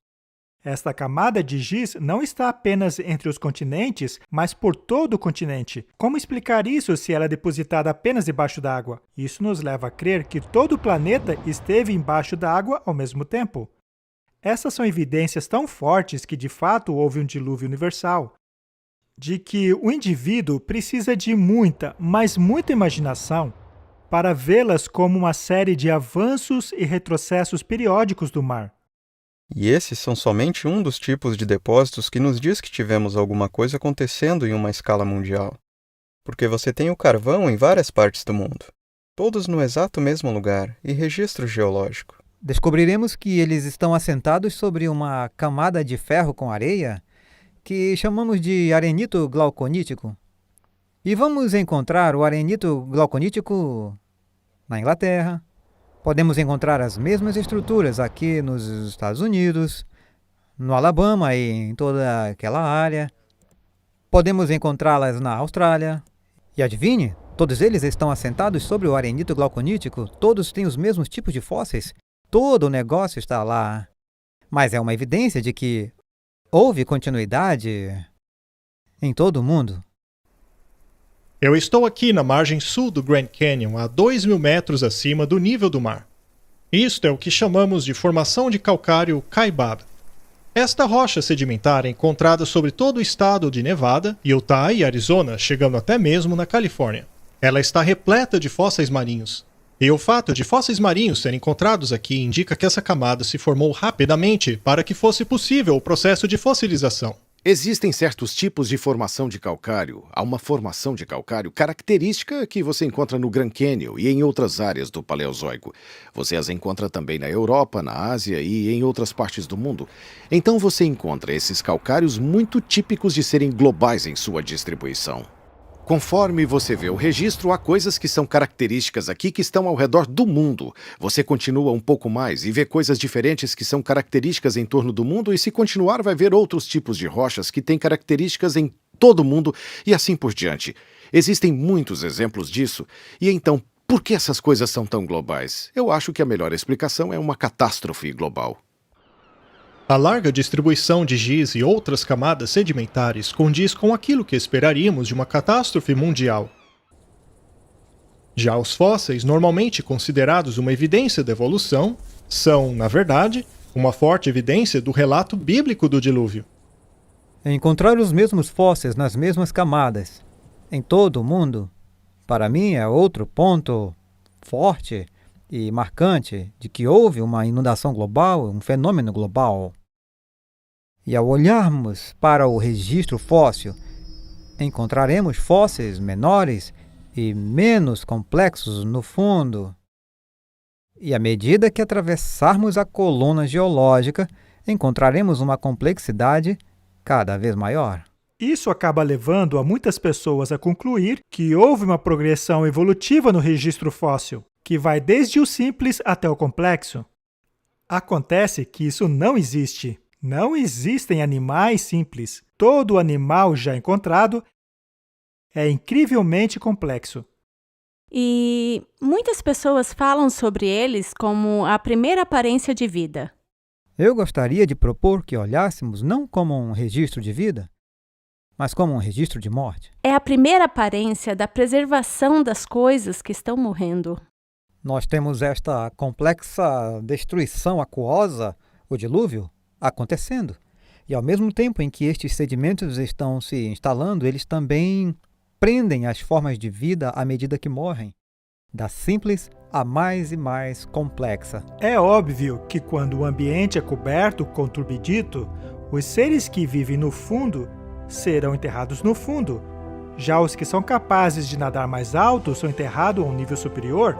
Esta camada de giz não está apenas entre os continentes, mas por todo o continente. Como explicar isso se ela é depositada apenas debaixo d'água? Isso nos leva a crer que todo o planeta esteve embaixo d'água ao mesmo tempo. Essas são evidências tão fortes que de fato houve um dilúvio universal, de que o indivíduo precisa de muita, mas muita imaginação para vê-las como uma série de avanços e retrocessos periódicos do mar. E esses são somente um dos tipos de depósitos que nos diz que tivemos alguma coisa acontecendo em uma escala mundial. Porque você tem o carvão em várias partes do mundo, todos no exato mesmo lugar e registro geológico. Descobriremos que eles estão assentados sobre uma camada de ferro com areia que chamamos de arenito glauconítico. E vamos encontrar o arenito glauconítico na Inglaterra. Podemos encontrar as mesmas estruturas aqui nos Estados Unidos, no Alabama e em toda aquela área. Podemos encontrá-las na Austrália. E adivinhe, todos eles estão assentados sobre o arenito glauconítico, todos têm os mesmos tipos de fósseis, todo o negócio está lá. Mas é uma evidência de que houve continuidade em todo o mundo. Eu estou aqui na margem sul do Grand Canyon, a 2.000 metros acima do nível do mar. Isto é o que chamamos de formação de calcário Kaibab. Esta rocha sedimentar é encontrada sobre todo o estado de Nevada, Utah e Arizona, chegando até mesmo na Califórnia. Ela está repleta de fósseis marinhos. E o fato de fósseis marinhos serem encontrados aqui indica que essa camada se formou rapidamente para que fosse possível o processo de fossilização. Existem certos tipos de formação de calcário. Há uma formação de calcário característica que você encontra no Grand Canyon e em outras áreas do Paleozoico. Você as encontra também na Europa, na Ásia e em outras partes do mundo. Então você encontra esses calcários muito típicos de serem globais em sua distribuição. Conforme você vê o registro, há coisas que são características aqui que estão ao redor do mundo. Você continua um pouco mais e vê coisas diferentes que são características em torno do mundo, e se continuar vai ver outros tipos de rochas que têm características em todo o mundo e assim por diante. Existem muitos exemplos disso. E então, por que essas coisas são tão globais? Eu acho que a melhor explicação é uma catástrofe global. A larga distribuição de giz e outras camadas sedimentares condiz com aquilo que esperaríamos de uma catástrofe mundial. Já os fósseis, normalmente considerados uma evidência da evolução, são, na verdade, uma forte evidência do relato bíblico do dilúvio. Encontrar os mesmos fósseis nas mesmas camadas, em todo o mundo, para mim é outro ponto forte e marcante de que houve uma inundação global, um fenômeno global. E ao olharmos para o registro fóssil, encontraremos fósseis menores e menos complexos no fundo. E à medida que atravessarmos a coluna geológica, encontraremos uma complexidade cada vez maior. Isso acaba levando a muitas pessoas a concluir que houve uma progressão evolutiva no registro fóssil, que vai desde o simples até o complexo. Acontece que isso não existe. Não existem animais simples. Todo animal já encontrado é incrivelmente complexo. E muitas pessoas falam sobre eles como a primeira aparência de vida. Eu gostaria de propor que olhássemos não como um registro de vida, mas como um registro de morte. É a primeira aparência da preservação das coisas que estão morrendo. Nós temos esta complexa destruição aquosa, o dilúvio, acontecendo. E ao mesmo tempo em que estes sedimentos estão se instalando, eles também prendem as formas de vida à medida que morrem, da simples a mais e mais complexa. É óbvio que quando o ambiente é coberto com turbidito, os seres que vivem no fundo serão enterrados no fundo. Já os que são capazes de nadar mais alto são enterrados a um nível superior,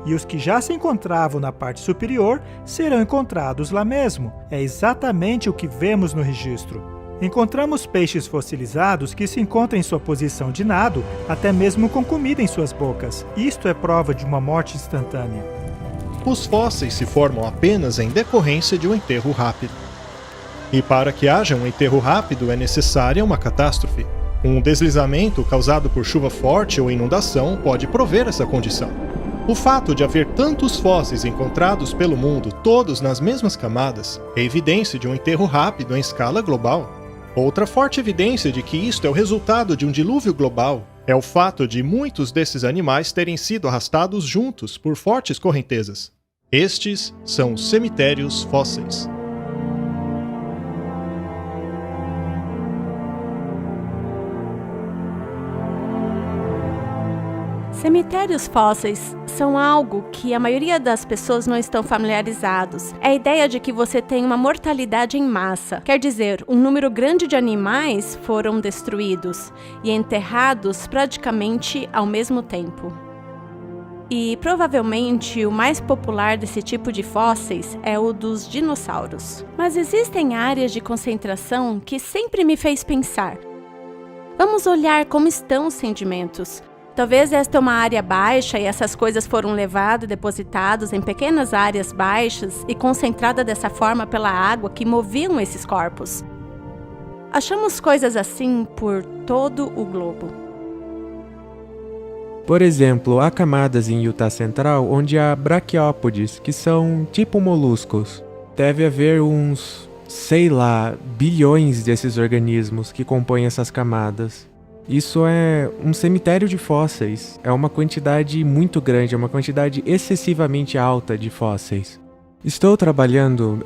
e os que já se encontravam na parte superior serão encontrados lá mesmo. É exatamente o que vemos no registro. Encontramos peixes fossilizados que se encontram em sua posição de nado, até mesmo com comida em suas bocas. Isto é prova de uma morte instantânea. Os fósseis se formam apenas em decorrência de um enterro rápido. E para que haja um enterro rápido é necessária uma catástrofe. Um deslizamento causado por chuva forte ou inundação pode prover essa condição. O fato de haver tantos fósseis encontrados pelo mundo, todos nas mesmas camadas, é evidência de um enterro rápido em escala global. Outra forte evidência de que isto é o resultado de um dilúvio global é o fato de muitos desses animais terem sido arrastados juntos por fortes correntezas. Estes são os cemitérios fósseis. Cemitérios fósseis são algo que a maioria das pessoas não estão familiarizados. É a ideia de que você tem uma mortalidade em massa. Quer dizer, um número grande de animais foram destruídos e enterrados praticamente ao mesmo tempo. E provavelmente o mais popular desse tipo de fósseis é o dos dinossauros. Mas existem áreas de concentração que sempre me fez pensar. Vamos olhar como estão os sedimentos. Talvez esta é uma área baixa e essas coisas foram levadas e depositadas em pequenas áreas baixas e concentradas dessa forma pela água que moviam esses corpos. Achamos coisas assim por todo o globo. Por exemplo, há camadas em Utah Central onde há braquiópodes, que são tipo moluscos. Deve haver uns, bilhões desses organismos que compõem essas camadas. Isso é um cemitério de fósseis. É uma quantidade muito grande, é uma quantidade excessivamente alta de fósseis. Estou trabalhando,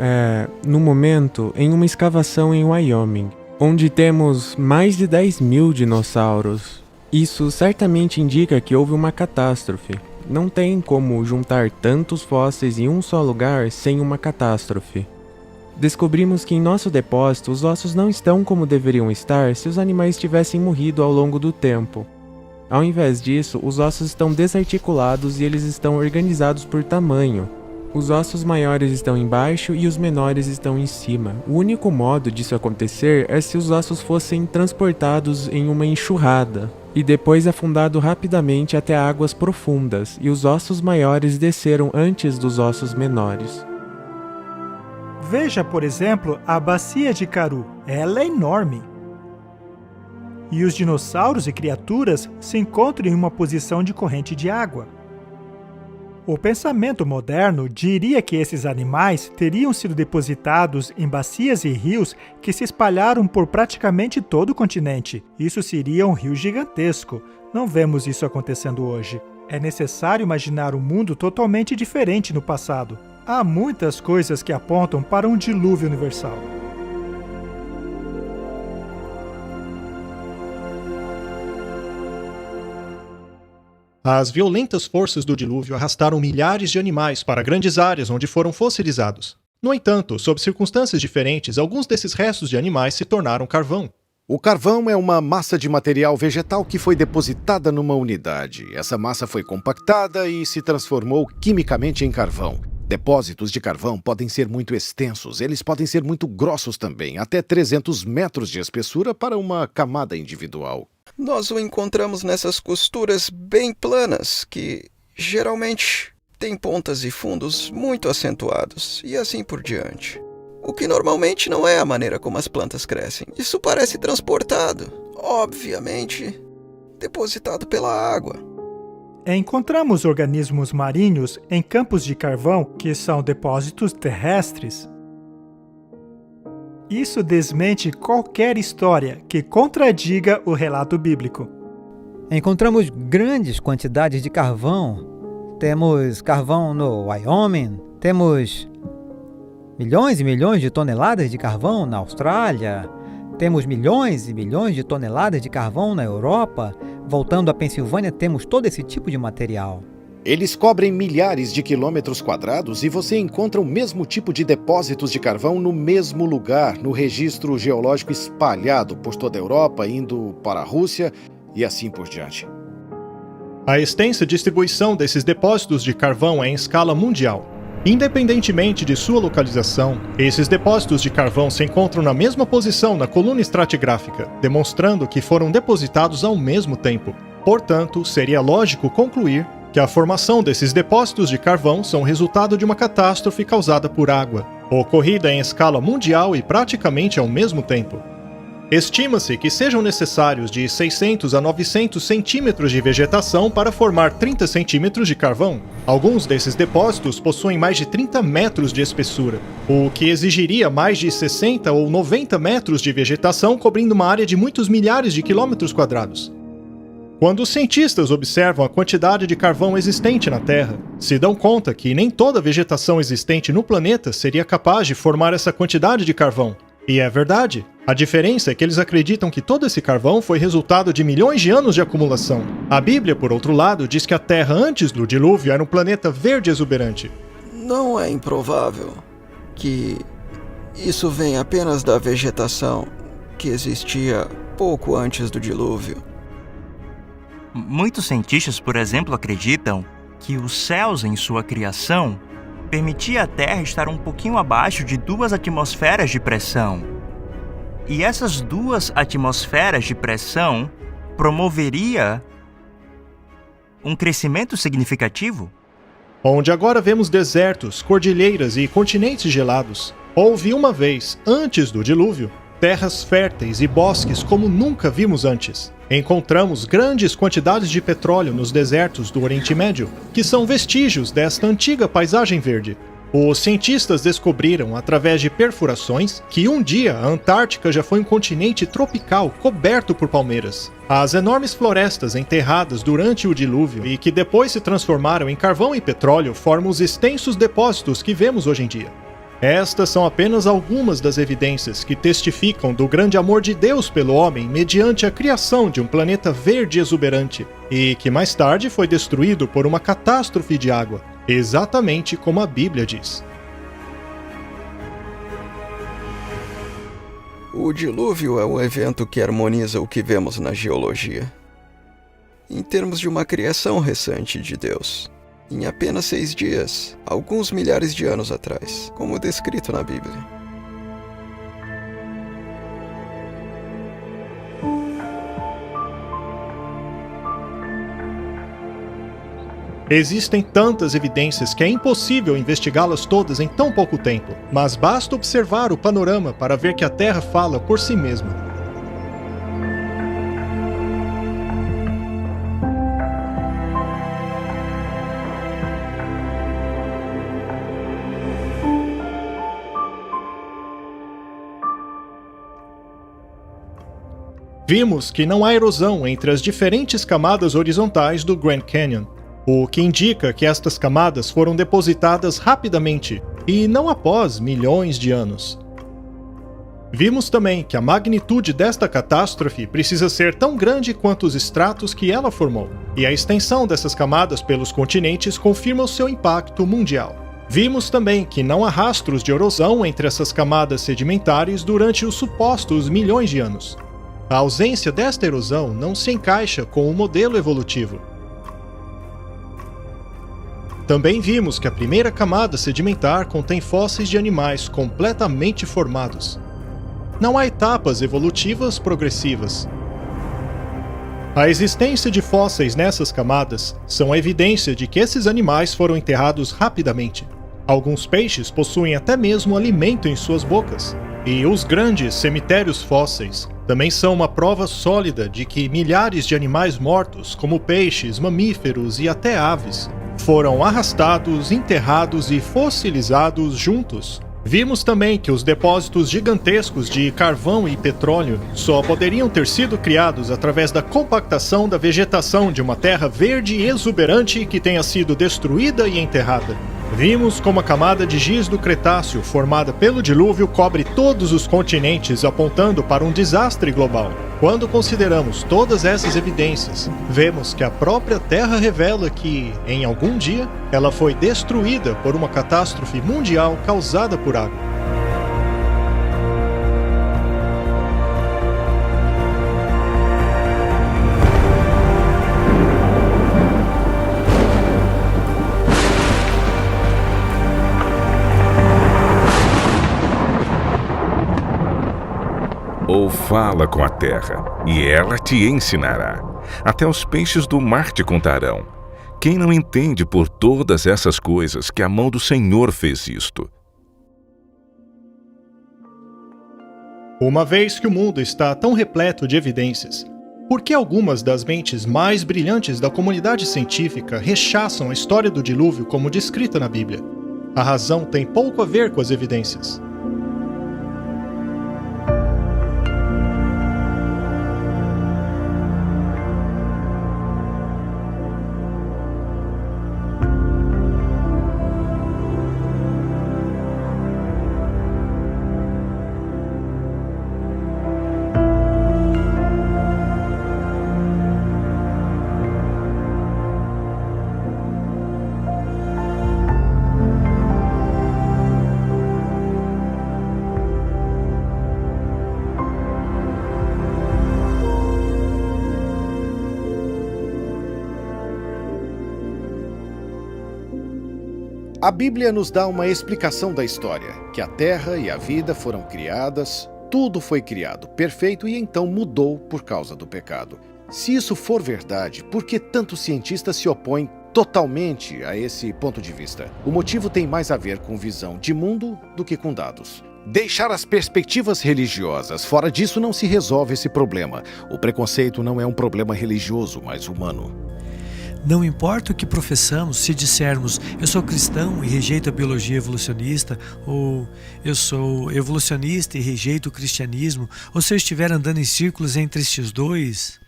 no momento, em uma escavação em Wyoming, onde temos mais de 10.000 dinossauros. Isso certamente indica que houve uma catástrofe. Não tem como juntar tantos fósseis em um só lugar sem uma catástrofe. Descobrimos que em nosso depósito os ossos não estão como deveriam estar se os animais tivessem morrido ao longo do tempo. Ao invés disso, os ossos estão desarticulados e eles estão organizados por tamanho. Os ossos maiores estão embaixo e os menores estão em cima. O único modo disso acontecer é se os ossos fossem transportados em uma enxurrada e depois afundado rapidamente até águas profundas, e os ossos maiores desceram antes dos ossos menores. Veja, por exemplo, a bacia de Karoo. Ela é enorme. E os dinossauros e criaturas se encontram em uma posição de corrente de água. O pensamento moderno diria que esses animais teriam sido depositados em bacias e rios que se espalharam por praticamente todo o continente. Isso seria um rio gigantesco. Não vemos isso acontecendo hoje. É necessário imaginar um mundo totalmente diferente no passado. Há muitas coisas que apontam para um dilúvio universal. As violentas forças do dilúvio arrastaram milhares de animais para grandes áreas onde foram fossilizados. No entanto, sob circunstâncias diferentes, alguns desses restos de animais se tornaram carvão. O carvão é uma massa de material vegetal que foi depositada numa unidade. Essa massa foi compactada e se transformou quimicamente em carvão. Depósitos de carvão podem ser muito extensos, eles podem ser muito grossos também, até 300 metros de espessura para uma camada individual. Nós o encontramos nessas costuras bem planas, que geralmente têm pontas e fundos muito acentuados, e assim por diante. O que normalmente não é a maneira como as plantas crescem. Isso parece transportado, obviamente, depositado pela água. Encontramos organismos marinhos em campos de carvão que são depósitos terrestres. Isso desmente qualquer história que contradiga o relato bíblico. Encontramos grandes quantidades de carvão. Temos carvão no Wyoming, temos milhões e milhões de toneladas de carvão na Austrália, temos milhões e milhões de toneladas de carvão na Europa. Voltando à Pensilvânia, temos todo esse tipo de material. Eles cobrem milhares de quilômetros quadrados e você encontra o mesmo tipo de depósitos de carvão no mesmo lugar, no registro geológico espalhado por toda a Europa, indo para a Rússia e assim por diante. A extensa distribuição desses depósitos de carvão é em escala mundial. Independentemente de sua localização, esses depósitos de carvão se encontram na mesma posição na coluna estratigráfica, demonstrando que foram depositados ao mesmo tempo. Portanto, seria lógico concluir que a formação desses depósitos de carvão são resultado de uma catástrofe causada por água, ocorrida em escala mundial e praticamente ao mesmo tempo. Estima-se que sejam necessários de 600 a 900 centímetros de vegetação para formar 30 centímetros de carvão. Alguns desses depósitos possuem mais de 30 metros de espessura, o que exigiria mais de 60 ou 90 metros de vegetação cobrindo uma área de muitos milhares de quilômetros quadrados. Quando os cientistas observam a quantidade de carvão existente na Terra, se dão conta que nem toda a vegetação existente no planeta seria capaz de formar essa quantidade de carvão. E é verdade. A diferença é que eles acreditam que todo esse carvão foi resultado de milhões de anos de acumulação. A Bíblia, por outro lado, diz que a Terra antes do dilúvio era um planeta verde exuberante. Não é improvável que isso venha apenas da vegetação que existia pouco antes do dilúvio. Muitos cientistas, por exemplo, acreditam que os céus em sua criação permitia a Terra estar um pouquinho abaixo de 2 atmosferas de pressão. E essas 2 atmosferas de pressão promoveria um crescimento significativo? Onde agora vemos desertos, cordilheiras e continentes gelados, houve uma vez, antes do dilúvio, terras férteis e bosques como nunca vimos antes. Encontramos grandes quantidades de petróleo nos desertos do Oriente Médio, que são vestígios desta antiga paisagem verde. Os cientistas descobriram, através de perfurações, que um dia a Antártica já foi um continente tropical coberto por palmeiras. As enormes florestas enterradas durante o dilúvio e que depois se transformaram em carvão e petróleo formam os extensos depósitos que vemos hoje em dia. Estas são apenas algumas das evidências que testificam do grande amor de Deus pelo homem mediante a criação de um planeta verde exuberante, e que mais tarde foi destruído por uma catástrofe de água, exatamente como a Bíblia diz. O dilúvio é um evento que harmoniza o que vemos na geologia. Em termos de uma criação recente de Deus, em apenas 6 dias, alguns milhares de anos atrás, como descrito na Bíblia. Existem tantas evidências que é impossível investigá-las todas em tão pouco tempo, mas basta observar o panorama para ver que a Terra fala por si mesma. Vimos que não há erosão entre as diferentes camadas horizontais do Grand Canyon, o que indica que estas camadas foram depositadas rapidamente e não após milhões de anos. Vimos também que a magnitude desta catástrofe precisa ser tão grande quanto os estratos que ela formou, e a extensão dessas camadas pelos continentes confirma o seu impacto mundial. Vimos também que não há rastros de erosão entre essas camadas sedimentares durante os supostos milhões de anos. A ausência desta erosão não se encaixa com o modelo evolutivo. Também vimos que a primeira camada sedimentar contém fósseis de animais completamente formados. Não há etapas evolutivas progressivas. A existência de fósseis nessas camadas são a evidência de que esses animais foram enterrados rapidamente. Alguns peixes possuem até mesmo alimento em suas bocas. E os grandes cemitérios fósseis também são uma prova sólida de que milhares de animais mortos, como peixes, mamíferos e até aves, foram arrastados, enterrados e fossilizados juntos. Vimos também que os depósitos gigantescos de carvão e petróleo só poderiam ter sido criados através da compactação da vegetação de uma terra verde e exuberante que tenha sido destruída e enterrada. Vimos como a camada de giz do Cretáceo, formada pelo dilúvio, cobre todos os continentes, apontando para um desastre global. Quando consideramos todas essas evidências, vemos que a própria Terra revela que, em algum dia, ela foi destruída por uma catástrofe mundial causada por água. Ou fala com a terra, e ela te ensinará. Até os peixes do mar te contarão. Quem não entende por todas essas coisas que a mão do Senhor fez isto? Uma vez que o mundo está tão repleto de evidências, por que algumas das mentes mais brilhantes da comunidade científica rechaçam a história do dilúvio como descrita na Bíblia? A razão tem pouco a ver com as evidências. A Bíblia nos dá uma explicação da história, que a Terra e a vida foram criadas, tudo foi criado perfeito e então mudou por causa do pecado. Se isso for verdade, por que tantos cientistas se opõem totalmente a esse ponto de vista? O motivo tem mais a ver com visão de mundo do que com dados. Deixar as perspectivas religiosas. Fora disso não se resolve esse problema. O preconceito não é um problema religioso, mas humano. Não importa o que professamos, se dissermos eu sou cristão e rejeito a biologia evolucionista, ou eu sou evolucionista e rejeito o cristianismo, ou se eu estiver andando em círculos entre estes dois,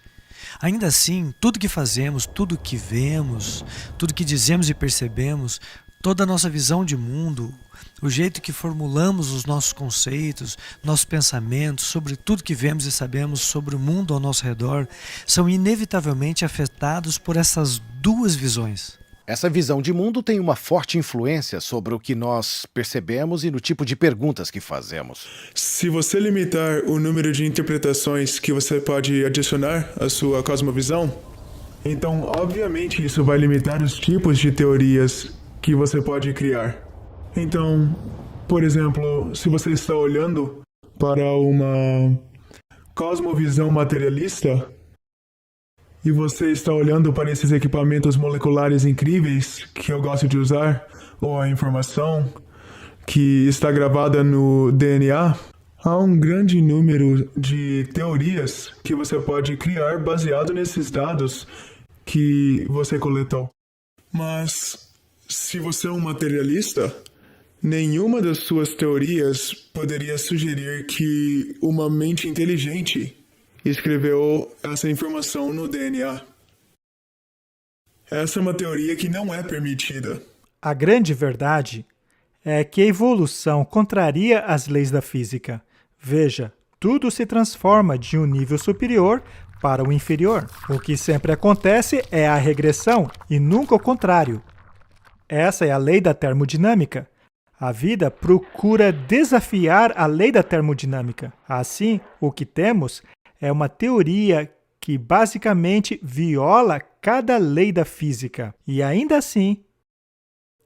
ainda assim, tudo que fazemos, tudo que vemos, tudo que dizemos e percebemos, toda a nossa visão de mundo, o jeito que formulamos os nossos conceitos, nossos pensamentos sobre tudo que vemos e sabemos sobre o mundo ao nosso redor, são inevitavelmente afetados por essas duas visões. Essa visão de mundo tem uma forte influência sobre o que nós percebemos e no tipo de perguntas que fazemos. Se você limitar o número de interpretações que você pode adicionar à sua cosmovisão, então, obviamente, isso vai limitar os tipos de teorias que você pode criar. Então, por exemplo, se você está olhando para uma cosmovisão materialista e você está olhando para esses equipamentos moleculares incríveis que eu gosto de usar, ou a informação que está gravada no DNA, há um grande número de teorias que você pode criar baseado nesses dados que você coletou. Mas, se você é um materialista, nenhuma das suas teorias poderia sugerir que uma mente inteligente escreveu essa informação no DNA. Essa é uma teoria que não é permitida. A grande verdade é que a evolução contraria as leis da física. Veja, tudo se transforma de um nível superior para o inferior. O que sempre acontece é a regressão e nunca o contrário. Essa é a lei da termodinâmica. A vida procura desafiar a lei da termodinâmica. Assim, o que temos é uma teoria que basicamente viola cada lei da física. E ainda assim,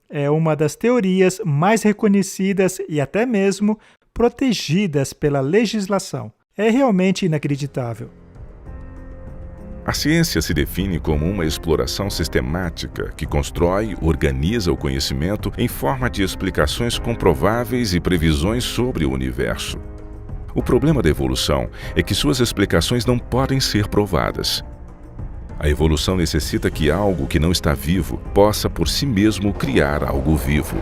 é uma das teorias mais reconhecidas e até mesmo protegidas pela legislação. É realmente inacreditável. A ciência se define como uma exploração sistemática que constrói, organiza o conhecimento em forma de explicações comprováveis e previsões sobre o universo. O problema da evolução é que suas explicações não podem ser provadas. A evolução necessita que algo que não está vivo possa por si mesmo criar algo vivo.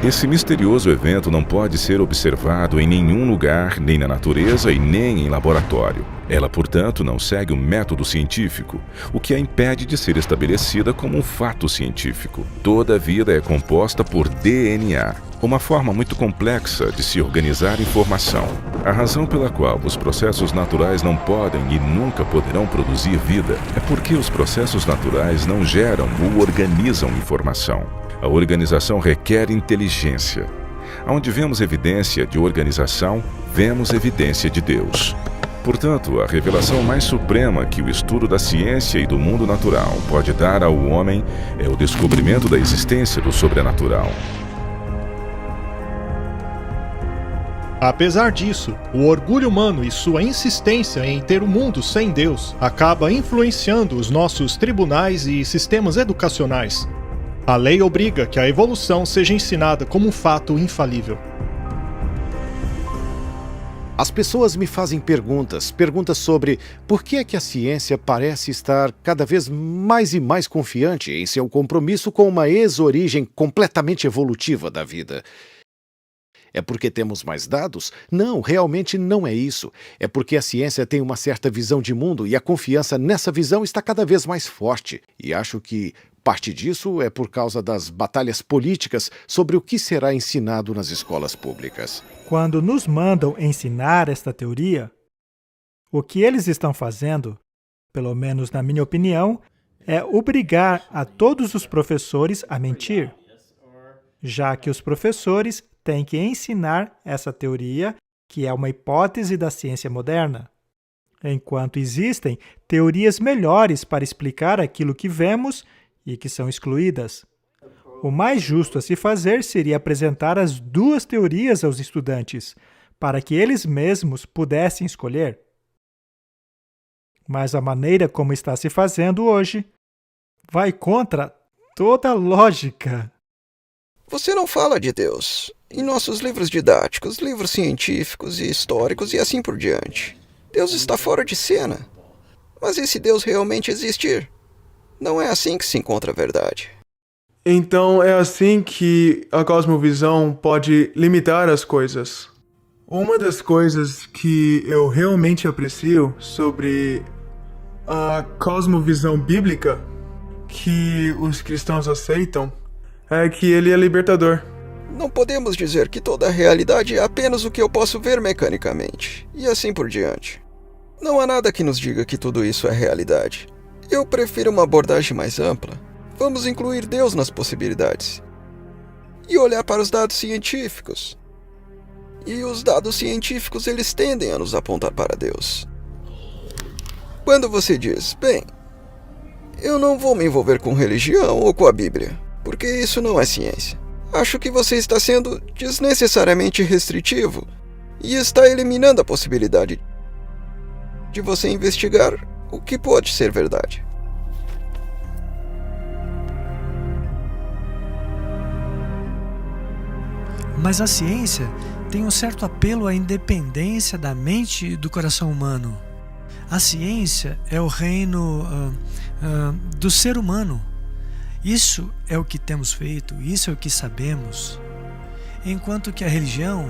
Esse misterioso evento não pode ser observado em nenhum lugar, nem na natureza e nem em laboratório. Ela, portanto, não segue o método científico, o que a impede de ser estabelecida como um fato científico. Toda a vida é composta por DNA, uma forma muito complexa de se organizar informação. A razão pela qual os processos naturais não podem e nunca poderão produzir vida é porque os processos naturais não geram ou organizam informação. A organização requer inteligência. Onde vemos evidência de organização, vemos evidência de Deus. Portanto, a revelação mais suprema que o estudo da ciência e do mundo natural pode dar ao homem é o descobrimento da existência do sobrenatural. Apesar disso, o orgulho humano e sua insistência em ter o mundo sem Deus acaba influenciando os nossos tribunais e sistemas educacionais. A lei obriga que a evolução seja ensinada como um fato infalível. As pessoas me fazem perguntas sobre por que é que a ciência parece estar cada vez mais e mais confiante em seu compromisso com uma ex-origem completamente evolutiva da vida. É porque temos mais dados? Não, realmente não é isso. É porque a ciência tem uma certa visão de mundo e a confiança nessa visão está cada vez mais forte. E acho que parte disso é por causa das batalhas políticas sobre o que será ensinado nas escolas públicas. Quando nos mandam ensinar esta teoria, o que eles estão fazendo, pelo menos na minha opinião, é obrigar a todos os professores a mentir, já que os professores têm que ensinar essa teoria, que é uma hipótese da ciência moderna, enquanto existem teorias melhores para explicar aquilo que vemos e que são excluídas. O mais justo a se fazer seria apresentar as duas teorias aos estudantes, para que eles mesmos pudessem escolher. Mas a maneira como está se fazendo hoje vai contra toda a lógica. Você não fala de Deus em nossos livros didáticos, livros científicos e históricos e assim por diante. Deus está fora de cena. Mas e se Deus realmente existir? Não é assim que se encontra a verdade. Então é assim que a cosmovisão pode limitar as coisas. Uma das coisas que eu realmente aprecio sobre a cosmovisão bíblica que os cristãos aceitam é que ele é libertador. Não podemos dizer que toda a realidade é apenas o que eu posso ver mecanicamente, e assim por diante. Não há nada que nos diga que tudo isso é realidade. Eu prefiro uma abordagem mais ampla. Vamos incluir Deus nas possibilidades. E olhar para os dados científicos. E os dados científicos, eles tendem a nos apontar para Deus. Quando você diz, bem, eu não vou me envolver com religião ou com a Bíblia, porque isso não é ciência. Acho que você está sendo desnecessariamente restritivo e está eliminando a possibilidade de você investigar o que pode ser verdade. Mas a ciência tem um certo apelo à independência da mente e do coração humano. A ciência é o reino do ser humano. Isso é o que temos feito, isso é o que sabemos. Enquanto que a religião,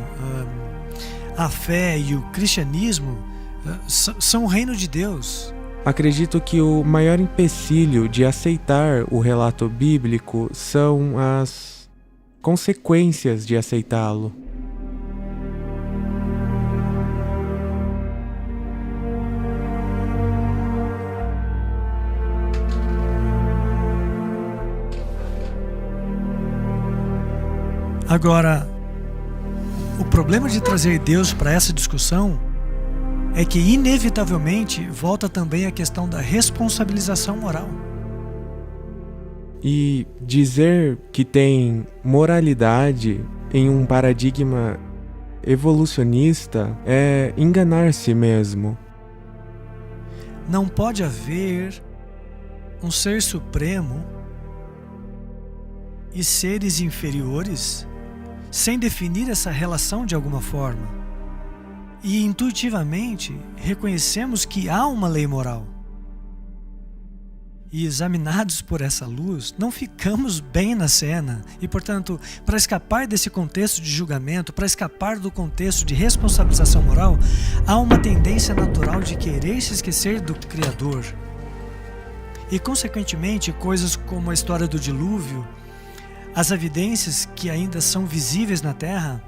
a fé e o cristianismo são o reino de Deus. Acredito que o maior empecilho de aceitar o relato bíblico são as consequências de aceitá-lo. Agora, o problema de trazer Deus para essa discussão é que, inevitavelmente, volta também a questão da responsabilização moral. E dizer que tem moralidade em um paradigma evolucionista é enganar-se mesmo. Não pode haver um ser supremo e seres inferiores sem definir essa relação de alguma forma. E intuitivamente reconhecemos que há uma lei moral. E examinados por essa luz, não ficamos bem na cena. E, portanto, para escapar desse contexto de julgamento, para escapar do contexto de responsabilização moral, há uma tendência natural de querer se esquecer do Criador. E, consequentemente, coisas como a história do dilúvio, as evidências que ainda são visíveis na Terra,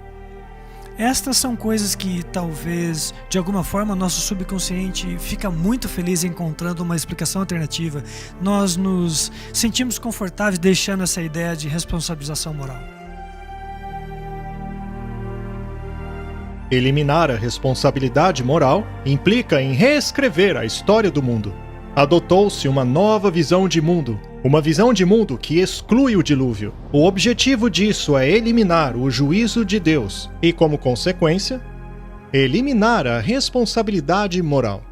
estas são coisas que talvez, de alguma forma, nosso subconsciente fica muito feliz encontrando uma explicação alternativa. Nós nos sentimos confortáveis deixando essa ideia de responsabilização moral. Eliminar a responsabilidade moral implica em reescrever a história do mundo. Adotou-se uma nova visão de mundo, uma visão de mundo que exclui o dilúvio. O objetivo disso é eliminar o juízo de Deus e, como consequência, eliminar a responsabilidade moral.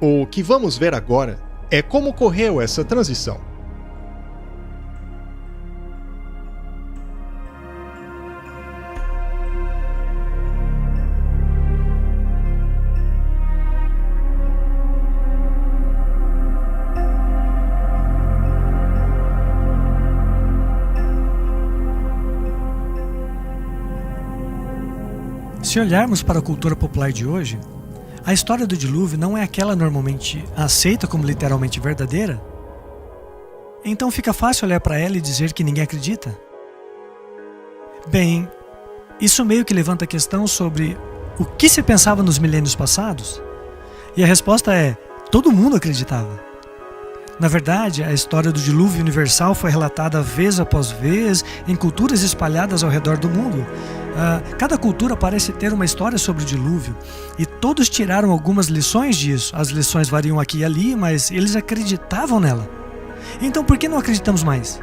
O que vamos ver agora é como ocorreu essa transição. Se olharmos para a cultura popular de hoje, a história do dilúvio não é aquela normalmente aceita como literalmente verdadeira. Então fica fácil olhar para ela e dizer que ninguém acredita. Bem, isso meio que levanta a questão sobre o que se pensava nos milênios passados. E a resposta é: todo mundo acreditava. Na verdade, a história do dilúvio universal foi relatada vez após vez em culturas espalhadas ao redor do mundo. Cada cultura parece ter uma história sobre o dilúvio e todos tiraram algumas lições disso. As lições variam aqui e ali, mas eles acreditavam nela. Então por que não acreditamos mais?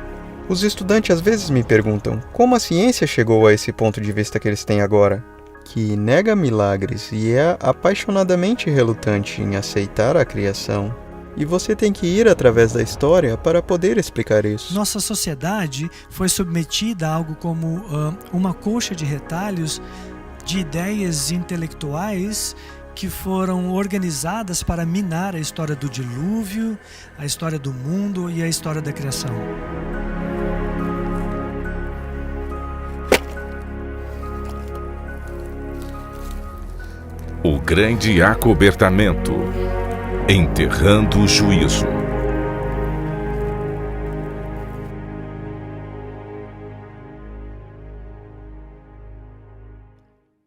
Os estudantes às vezes me perguntam como a ciência chegou a esse ponto de vista que eles têm agora, que nega milagres e é apaixonadamente relutante em aceitar a criação. E você tem que ir através da história para poder explicar isso. Nossa sociedade foi submetida a algo como uma colcha de retalhos de ideias intelectuais que foram organizadas para minar a história do dilúvio, a história do mundo e a história da criação. O grande acobertamento. Enterrando o juízo.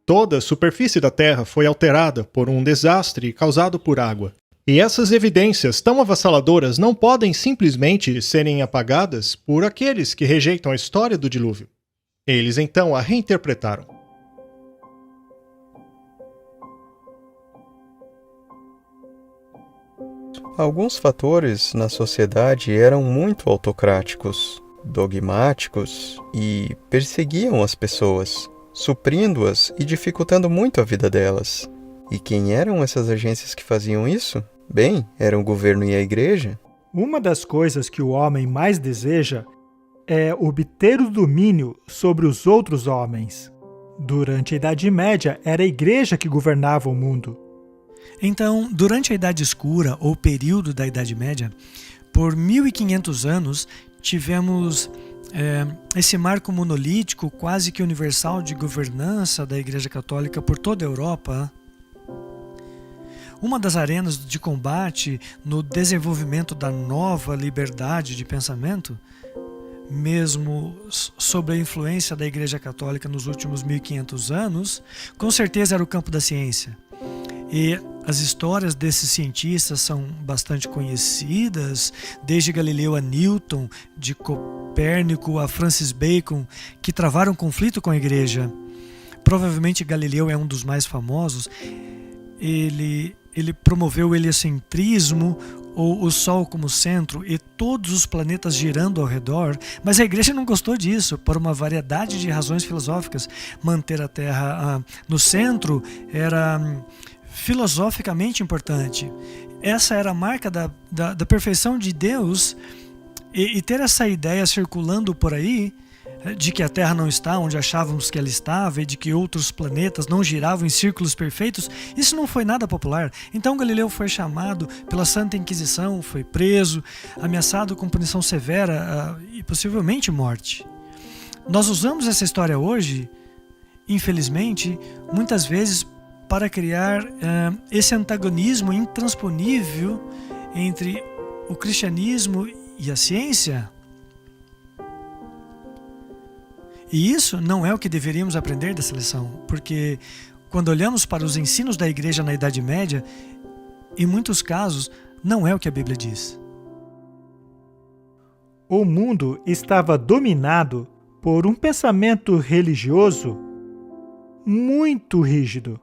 Toda a superfície da Terra foi alterada por um desastre causado por água. E essas evidências tão avassaladoras não podem simplesmente serem apagadas por aqueles que rejeitam a história do dilúvio. Eles então a reinterpretaram. Alguns fatores na sociedade eram muito autocráticos, dogmáticos e perseguiam as pessoas, suprindo-as e dificultando muito a vida delas. E quem eram essas agências que faziam isso? Bem, eram o governo e a igreja. Uma das coisas que o homem mais deseja é obter o domínio sobre os outros homens. Durante a Idade Média, era a igreja que governava o mundo. Então, durante a Idade Escura, ou período da Idade Média, por 1500 anos, tivemos esse marco monolítico, quase que universal, de governança da Igreja Católica por toda a Europa. Uma das arenas de combate no desenvolvimento da nova liberdade de pensamento, mesmo sob a influência da Igreja Católica nos últimos 1500 anos, com certeza era o campo da ciência. E as histórias desses cientistas são bastante conhecidas, desde Galileu a Newton, de Copérnico a Francis Bacon, que travaram conflito com a igreja. Provavelmente Galileu é um dos mais famosos. Ele promoveu o heliocentrismo, ou o Sol como centro, e todos os planetas girando ao redor, mas a igreja não gostou disso, por uma variedade de razões filosóficas. Manter a Terra no centro era filosoficamente importante. Essa era a marca da perfeição de Deus, e ter essa ideia circulando por aí, de que a Terra não está onde achávamos que ela estava e de que outros planetas não giravam em círculos perfeitos, isso não foi nada popular. Então Galileu foi chamado pela Santa Inquisição, foi preso, ameaçado com punição severa e possivelmente morte. Nós usamos essa história hoje, infelizmente, muitas vezes para criar esse antagonismo intransponível entre o cristianismo e a ciência. E isso não é o que deveríamos aprender dessa lição, porque quando olhamos para os ensinos da igreja na Idade Média, em muitos casos, não é o que a Bíblia diz. O mundo estava dominado por um pensamento religioso muito rígido.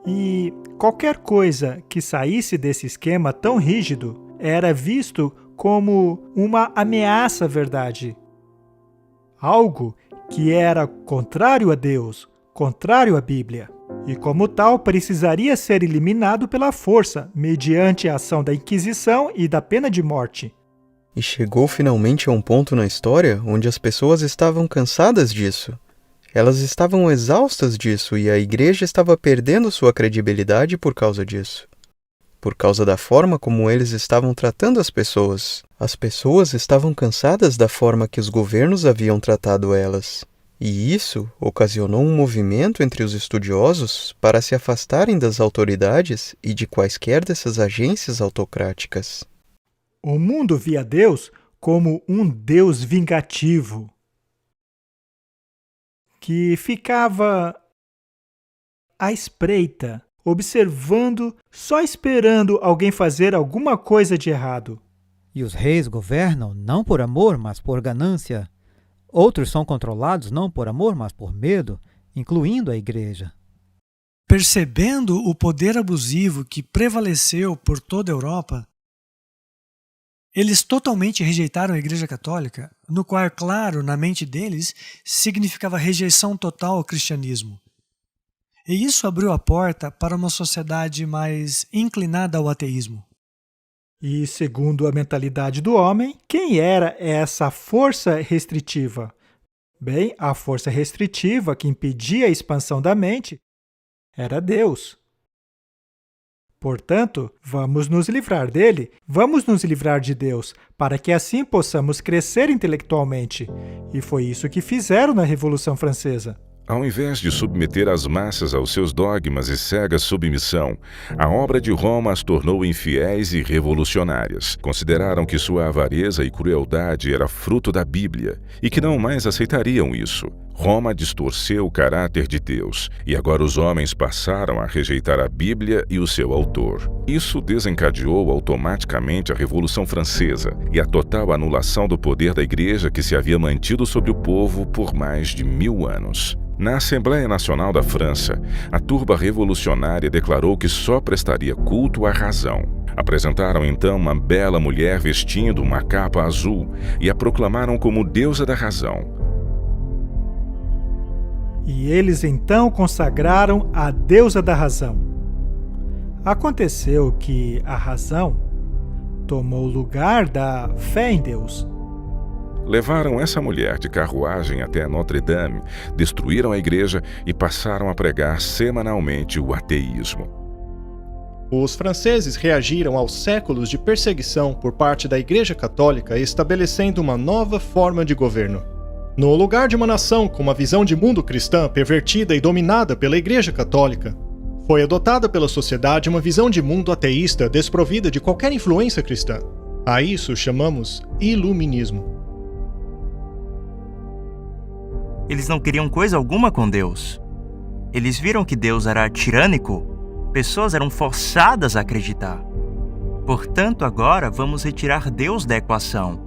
E qualquer coisa que saísse desse esquema tão rígido era visto como uma ameaça à verdade. Algo que era contrário a Deus, contrário à Bíblia. E como tal, precisaria ser eliminado pela força, mediante a ação da Inquisição e da pena de morte. E chegou finalmente a um ponto na história onde as pessoas estavam cansadas disso. Elas estavam exaustas disso e a igreja estava perdendo sua credibilidade por causa disso. Por causa da forma como eles estavam tratando as pessoas. As pessoas estavam cansadas da forma que os governos haviam tratado elas. E isso ocasionou um movimento entre os estudiosos para se afastarem das autoridades e de quaisquer dessas agências autocráticas. O mundo via Deus como um Deus vingativo, que ficava à espreita, observando, só esperando alguém fazer alguma coisa de errado. E os reis governam não por amor, mas por ganância. Outros são controlados não por amor, mas por medo, incluindo a igreja. Percebendo o poder abusivo que prevaleceu por toda a Europa, eles totalmente rejeitaram a Igreja Católica, no qual, claro, na mente deles, significava rejeição total ao cristianismo. E isso abriu a porta para uma sociedade mais inclinada ao ateísmo. E, segundo a mentalidade do homem, quem era essa força restritiva? Bem, a força restritiva que impedia a expansão da mente era Deus. Portanto, vamos nos livrar dele, vamos nos livrar de Deus, para que assim possamos crescer intelectualmente. E foi isso que fizeram na Revolução Francesa. Ao invés de submeter as massas aos seus dogmas e cega submissão, a obra de Roma as tornou infiéis e revolucionárias. Consideraram que sua avareza e crueldade era fruto da Bíblia e que não mais aceitariam isso. Roma distorceu o caráter de Deus e agora os homens passaram a rejeitar a Bíblia e o seu autor. Isso desencadeou automaticamente a Revolução Francesa e a total anulação do poder da Igreja que se havia mantido sobre o povo por mais de 1000 anos. Na Assembleia Nacional da França, a turba revolucionária declarou que só prestaria culto à razão. Apresentaram então uma bela mulher vestindo uma capa azul e a proclamaram como deusa da razão. E eles então consagraram a deusa da razão. Aconteceu que a razão tomou o lugar da fé em Deus. Levaram essa mulher de carruagem até Notre-Dame, destruíram a igreja e passaram a pregar semanalmente o ateísmo. Os franceses reagiram aos séculos de perseguição por parte da Igreja Católica, estabelecendo uma nova forma de governo. No lugar de uma nação com uma visão de mundo cristã pervertida e dominada pela Igreja Católica, foi adotada pela sociedade uma visão de mundo ateísta desprovida de qualquer influência cristã. A isso chamamos iluminismo. Eles não queriam coisa alguma com Deus. Eles viram que Deus era tirânico. Pessoas eram forçadas a acreditar. Portanto, agora vamos retirar Deus da equação.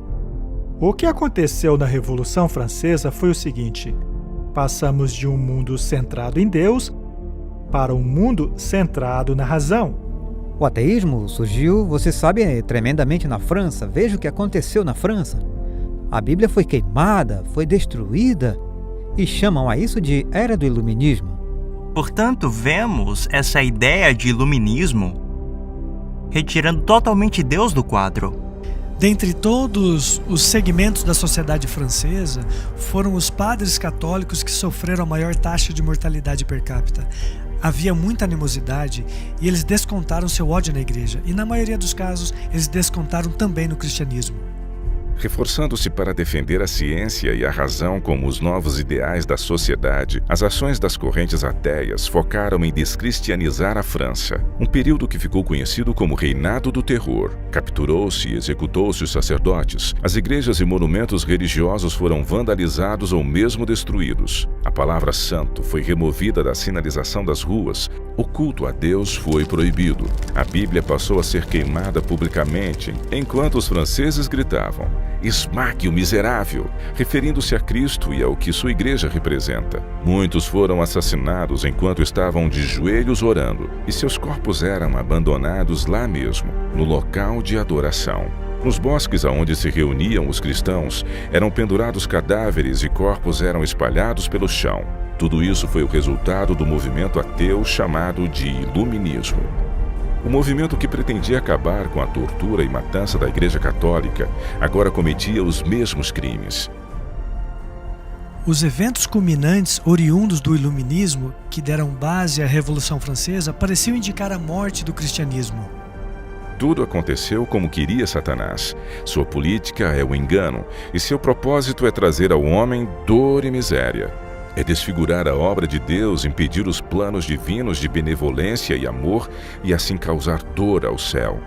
O que aconteceu na Revolução Francesa foi o seguinte: passamos de um mundo centrado em Deus para um mundo centrado na razão. O ateísmo surgiu, você sabe, tremendamente na França. Veja o que aconteceu na França. A Bíblia foi queimada, foi destruída. E chamam a isso de Era do Iluminismo. Portanto, vemos essa ideia de iluminismo retirando totalmente Deus do quadro. Dentre todos os segmentos da sociedade francesa, foram os padres católicos que sofreram a maior taxa de mortalidade per capita. Havia muita animosidade e eles descontaram seu ódio na igreja. E na maioria dos casos, eles descontaram também no cristianismo. Reforçando-se para defender a ciência e a razão como os novos ideais da sociedade, as ações das correntes ateias focaram em descristianizar a França, um período que ficou conhecido como Reinado do Terror. Capturou-se e executou-se os sacerdotes, as igrejas e monumentos religiosos foram vandalizados ou mesmo destruídos. A palavra santo foi removida da sinalização das ruas, o culto a Deus foi proibido. A Bíblia passou a ser queimada publicamente, enquanto os franceses gritavam: "Esmague o miserável", referindo-se a Cristo e ao que sua igreja representa. Muitos foram assassinados enquanto estavam de joelhos orando, e seus corpos eram abandonados lá mesmo, no local de adoração. Nos bosques aonde se reuniam os cristãos, eram pendurados cadáveres e corpos eram espalhados pelo chão. Tudo isso foi o resultado do movimento ateu chamado de Iluminismo. O movimento que pretendia acabar com a tortura e matança da Igreja Católica agora cometia os mesmos crimes. Os eventos culminantes oriundos do Iluminismo, que deram base à Revolução Francesa, pareciam indicar a morte do cristianismo. tudo aconteceu como queria Satanás. Sua política é o engano, e seu propósito é trazer ao homem dor e miséria. É desfigurar a obra de Deus, impedir os planos divinos de benevolência e amor e assim causar dor ao céu.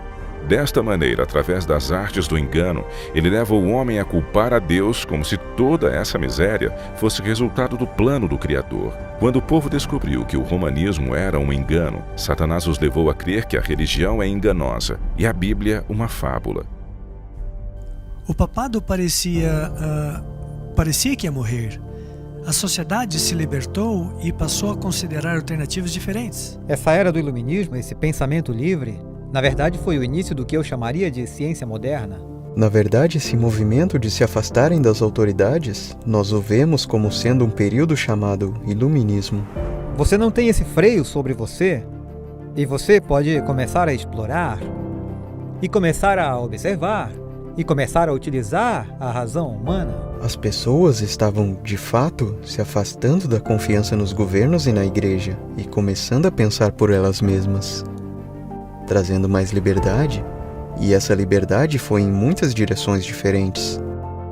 Desta maneira, através das artes do engano, ele leva o homem a culpar a Deus como se toda essa miséria fosse resultado do plano do Criador. Quando o povo descobriu que o romanismo era um engano, Satanás os levou a crer que a religião é enganosa e a Bíblia uma fábula. O papado parecia que ia morrer. A sociedade se libertou e passou a considerar alternativas diferentes. Essa era do iluminismo, esse pensamento livre, na verdade foi o início do que eu chamaria de ciência moderna. Na verdade, esse movimento de se afastarem das autoridades, nós o vemos como sendo um período chamado iluminismo. Você não tem esse freio sobre você, e você pode começar a explorar, e começar a observar, e começar a utilizar a razão humana. As pessoas estavam, de fato, se afastando da confiança nos governos e na igreja, e começando a pensar por elas mesmas, trazendo mais liberdade, e essa liberdade foi em muitas direções diferentes,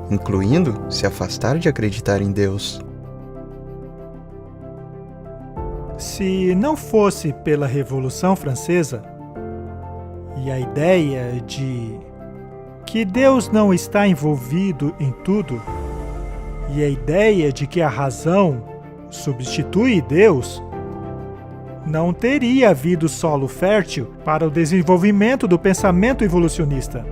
incluindo se afastar de acreditar em Deus. Se não fosse pela Revolução Francesa e a ideia de que Deus não está envolvido em tudo, e a ideia de que a razão substitui Deus, não teria havido solo fértil para o desenvolvimento do pensamento evolucionista.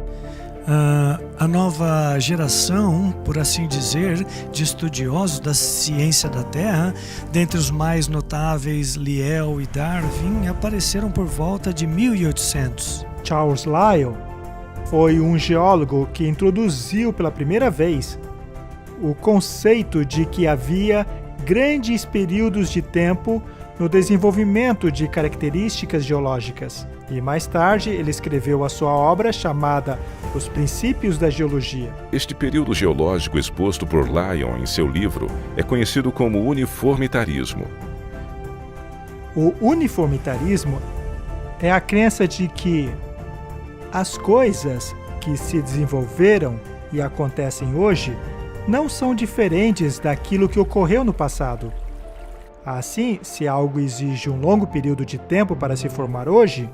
A nova geração, por assim dizer, de estudiosos da ciência da Terra, dentre os mais notáveis Lyell e Darwin, apareceram por volta de 1800. Charles Lyell foi um geólogo que introduziu pela primeira vez o conceito de que havia grandes períodos de tempo no desenvolvimento de características geológicas. E mais tarde ele escreveu a sua obra chamada Os Princípios da Geologia. Este período geológico exposto por Lyell em seu livro é conhecido como uniformitarismo. O uniformitarismo é a crença de que as coisas que se desenvolveram e acontecem hoje não são diferentes daquilo que ocorreu no passado. Assim, se algo exige um longo período de tempo para se formar hoje,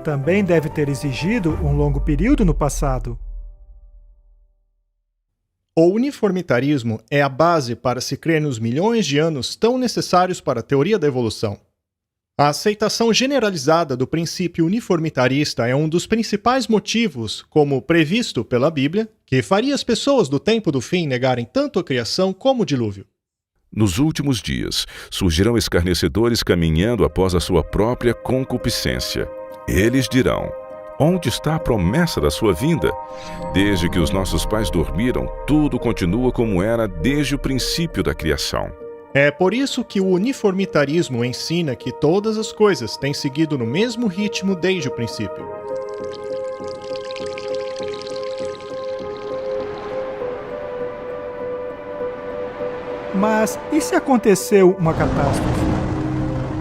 também deve ter exigido um longo período no passado. O uniformitarismo é a base para se crer nos milhões de anos tão necessários para a teoria da evolução. A aceitação generalizada do princípio uniformitarista é um dos principais motivos, como previsto pela Bíblia, que faria as pessoas do tempo do fim negarem tanto a criação como o dilúvio. Nos últimos dias, surgirão escarnecedores caminhando após a sua própria concupiscência. Eles dirão: onde está a promessa da sua vinda? Desde que os nossos pais dormiram, tudo continua como era desde o princípio da criação. É por isso que o uniformitarismo ensina que todas as coisas têm seguido no mesmo ritmo desde o princípio. Mas e se aconteceu uma catástrofe?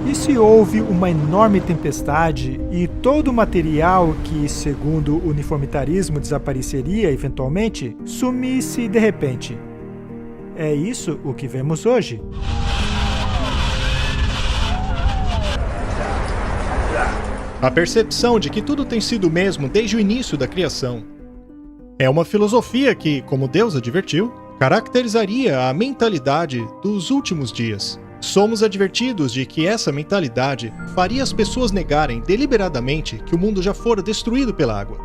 E se houve uma enorme tempestade e todo o material que, segundo o uniformitarismo, desapareceria eventualmente, sumisse de repente? É isso o que vemos hoje. A percepção de que tudo tem sido o mesmo desde o início da criação é uma filosofia que, como Deus advertiu, caracterizaria a mentalidade dos últimos dias. Somos advertidos de que essa mentalidade faria as pessoas negarem deliberadamente que o mundo já fora destruído pela água.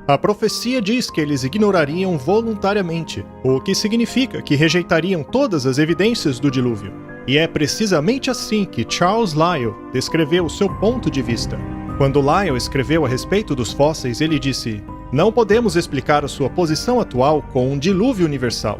A profecia diz que eles ignorariam voluntariamente, o que significa que rejeitariam todas as evidências do dilúvio. E é precisamente assim que Charles Lyell descreveu o seu ponto de vista. Quando Lyell escreveu a respeito dos fósseis, ele disse: "Não podemos explicar a sua posição atual com um dilúvio universal.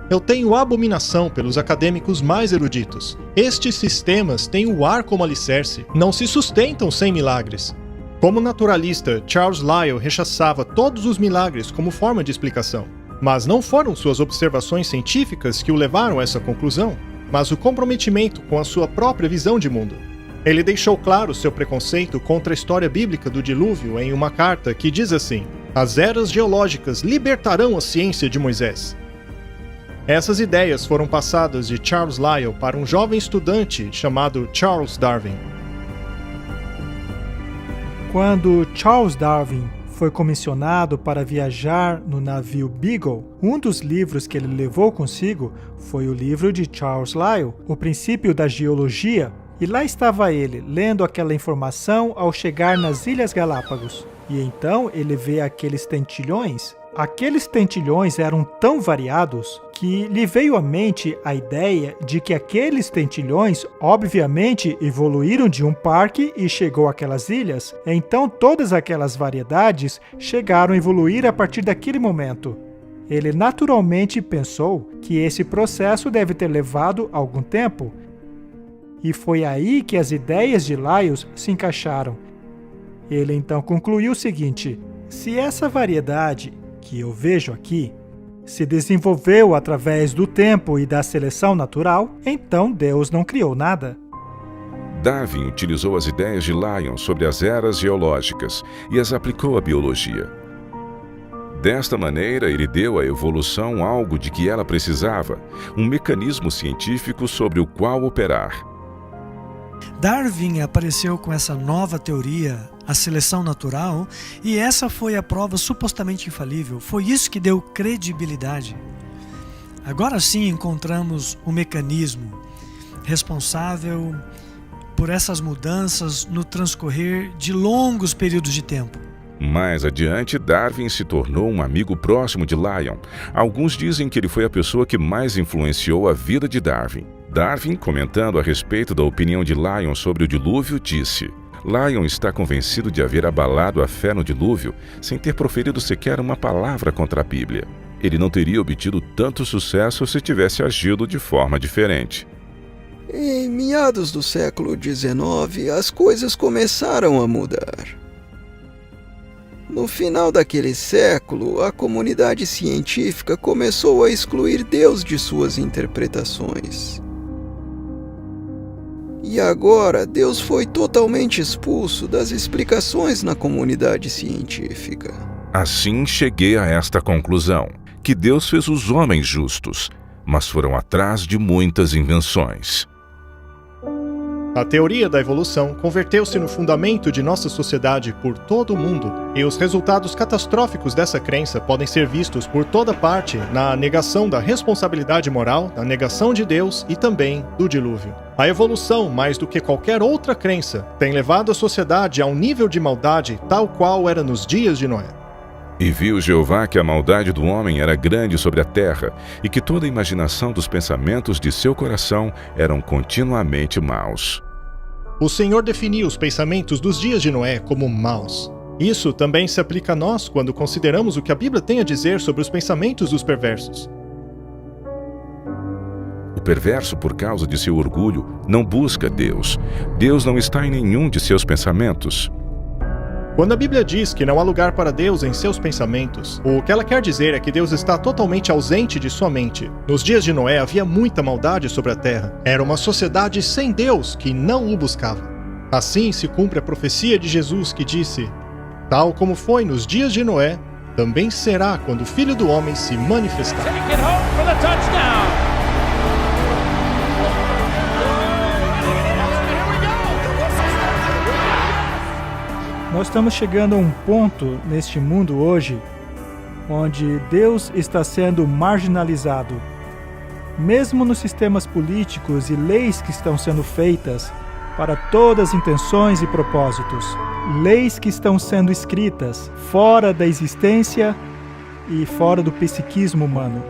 Eu tenho abominação pelos acadêmicos mais eruditos. Estes sistemas têm o ar como alicerce, não se sustentam sem milagres." Como naturalista, Charles Lyell rechaçava todos os milagres como forma de explicação. Mas não foram suas observações científicas que o levaram a essa conclusão, mas o comprometimento com a sua própria visão de mundo. Ele deixou claro seu preconceito contra a história bíblica do dilúvio em uma carta que diz assim: as eras geológicas libertarão a ciência de Moisés. Essas ideias foram passadas de Charles Lyell para um jovem estudante chamado Charles Darwin. Quando Charles Darwin foi comissionado para viajar no navio Beagle, um dos livros que ele levou consigo foi o livro de Charles Lyell, O Princípio da Geologia, e lá estava ele, lendo aquela informação ao chegar nas Ilhas Galápagos. E então ele vê aqueles tentilhões. Aqueles tentilhões eram tão variados que lhe veio à mente a ideia de que aqueles tentilhões, obviamente, evoluíram de um parque e chegou àquelas ilhas. Então todas aquelas variedades chegaram a evoluir a partir daquele momento. Ele naturalmente pensou que esse processo deve ter levado algum tempo. E foi aí que as ideias de Lyell se encaixaram. Ele então concluiu o seguinte: se essa variedade que eu vejo aqui se desenvolveu através do tempo e da seleção natural, então Deus não criou nada. Darwin utilizou as ideias de Lyell sobre as eras geológicas e as aplicou à biologia. Desta maneira, ele deu à evolução algo de que ela precisava, um mecanismo científico sobre o qual operar. Darwin apareceu com essa nova teoria, a seleção natural, e essa foi a prova supostamente infalível. Foi isso que deu credibilidade. Agora sim encontramos um mecanismo responsável por essas mudanças no transcorrer de longos períodos de tempo. Mais adiante, Darwin se tornou um amigo próximo de Lyell. Alguns dizem que ele foi a pessoa que mais influenciou a vida de Darwin. Darwin, comentando a respeito da opinião de Lyell sobre o dilúvio, disse: Lyell está convencido de haver abalado a fé no dilúvio sem ter proferido sequer uma palavra contra a Bíblia. Ele não teria obtido tanto sucesso se tivesse agido de forma diferente. Em meados do século XIX, as coisas começaram a mudar. No final daquele século, a comunidade científica começou a excluir Deus de suas interpretações. E agora, Deus foi totalmente expulso das explicações na comunidade científica. Assim cheguei a esta conclusão, que Deus fez os homens justos, mas foram atrás de muitas invenções. A teoria da evolução converteu-se no fundamento de nossa sociedade por todo o mundo, e os resultados catastróficos dessa crença podem ser vistos por toda parte na negação da responsabilidade moral, na negação de Deus e também do dilúvio. A evolução, mais do que qualquer outra crença, tem levado a sociedade a um nível de maldade tal qual era nos dias de Noé. E viu Jeová que a maldade do homem era grande sobre a terra, e que toda a imaginação dos pensamentos de seu coração eram continuamente maus. O Senhor definiu os pensamentos dos dias de Noé como maus. Isso também se aplica a nós quando consideramos o que a Bíblia tem a dizer sobre os pensamentos dos perversos. O perverso, por causa de seu orgulho, não busca Deus. Deus não está em nenhum de seus pensamentos. Quando a Bíblia diz que não há lugar para Deus em seus pensamentos, o que ela quer dizer é que Deus está totalmente ausente de sua mente. Nos dias de Noé havia muita maldade sobre a terra. Era uma sociedade sem Deus que não o buscava. Assim se cumpre a profecia de Jesus que disse: tal como foi nos dias de Noé, também será quando o Filho do Homem se manifestar. Nós estamos chegando a um ponto neste mundo hoje onde Deus está sendo marginalizado. Mesmo nos sistemas políticos e leis que estão sendo feitas para todas as intenções e propósitos, leis que estão sendo escritas fora da existência e fora do psiquismo humano.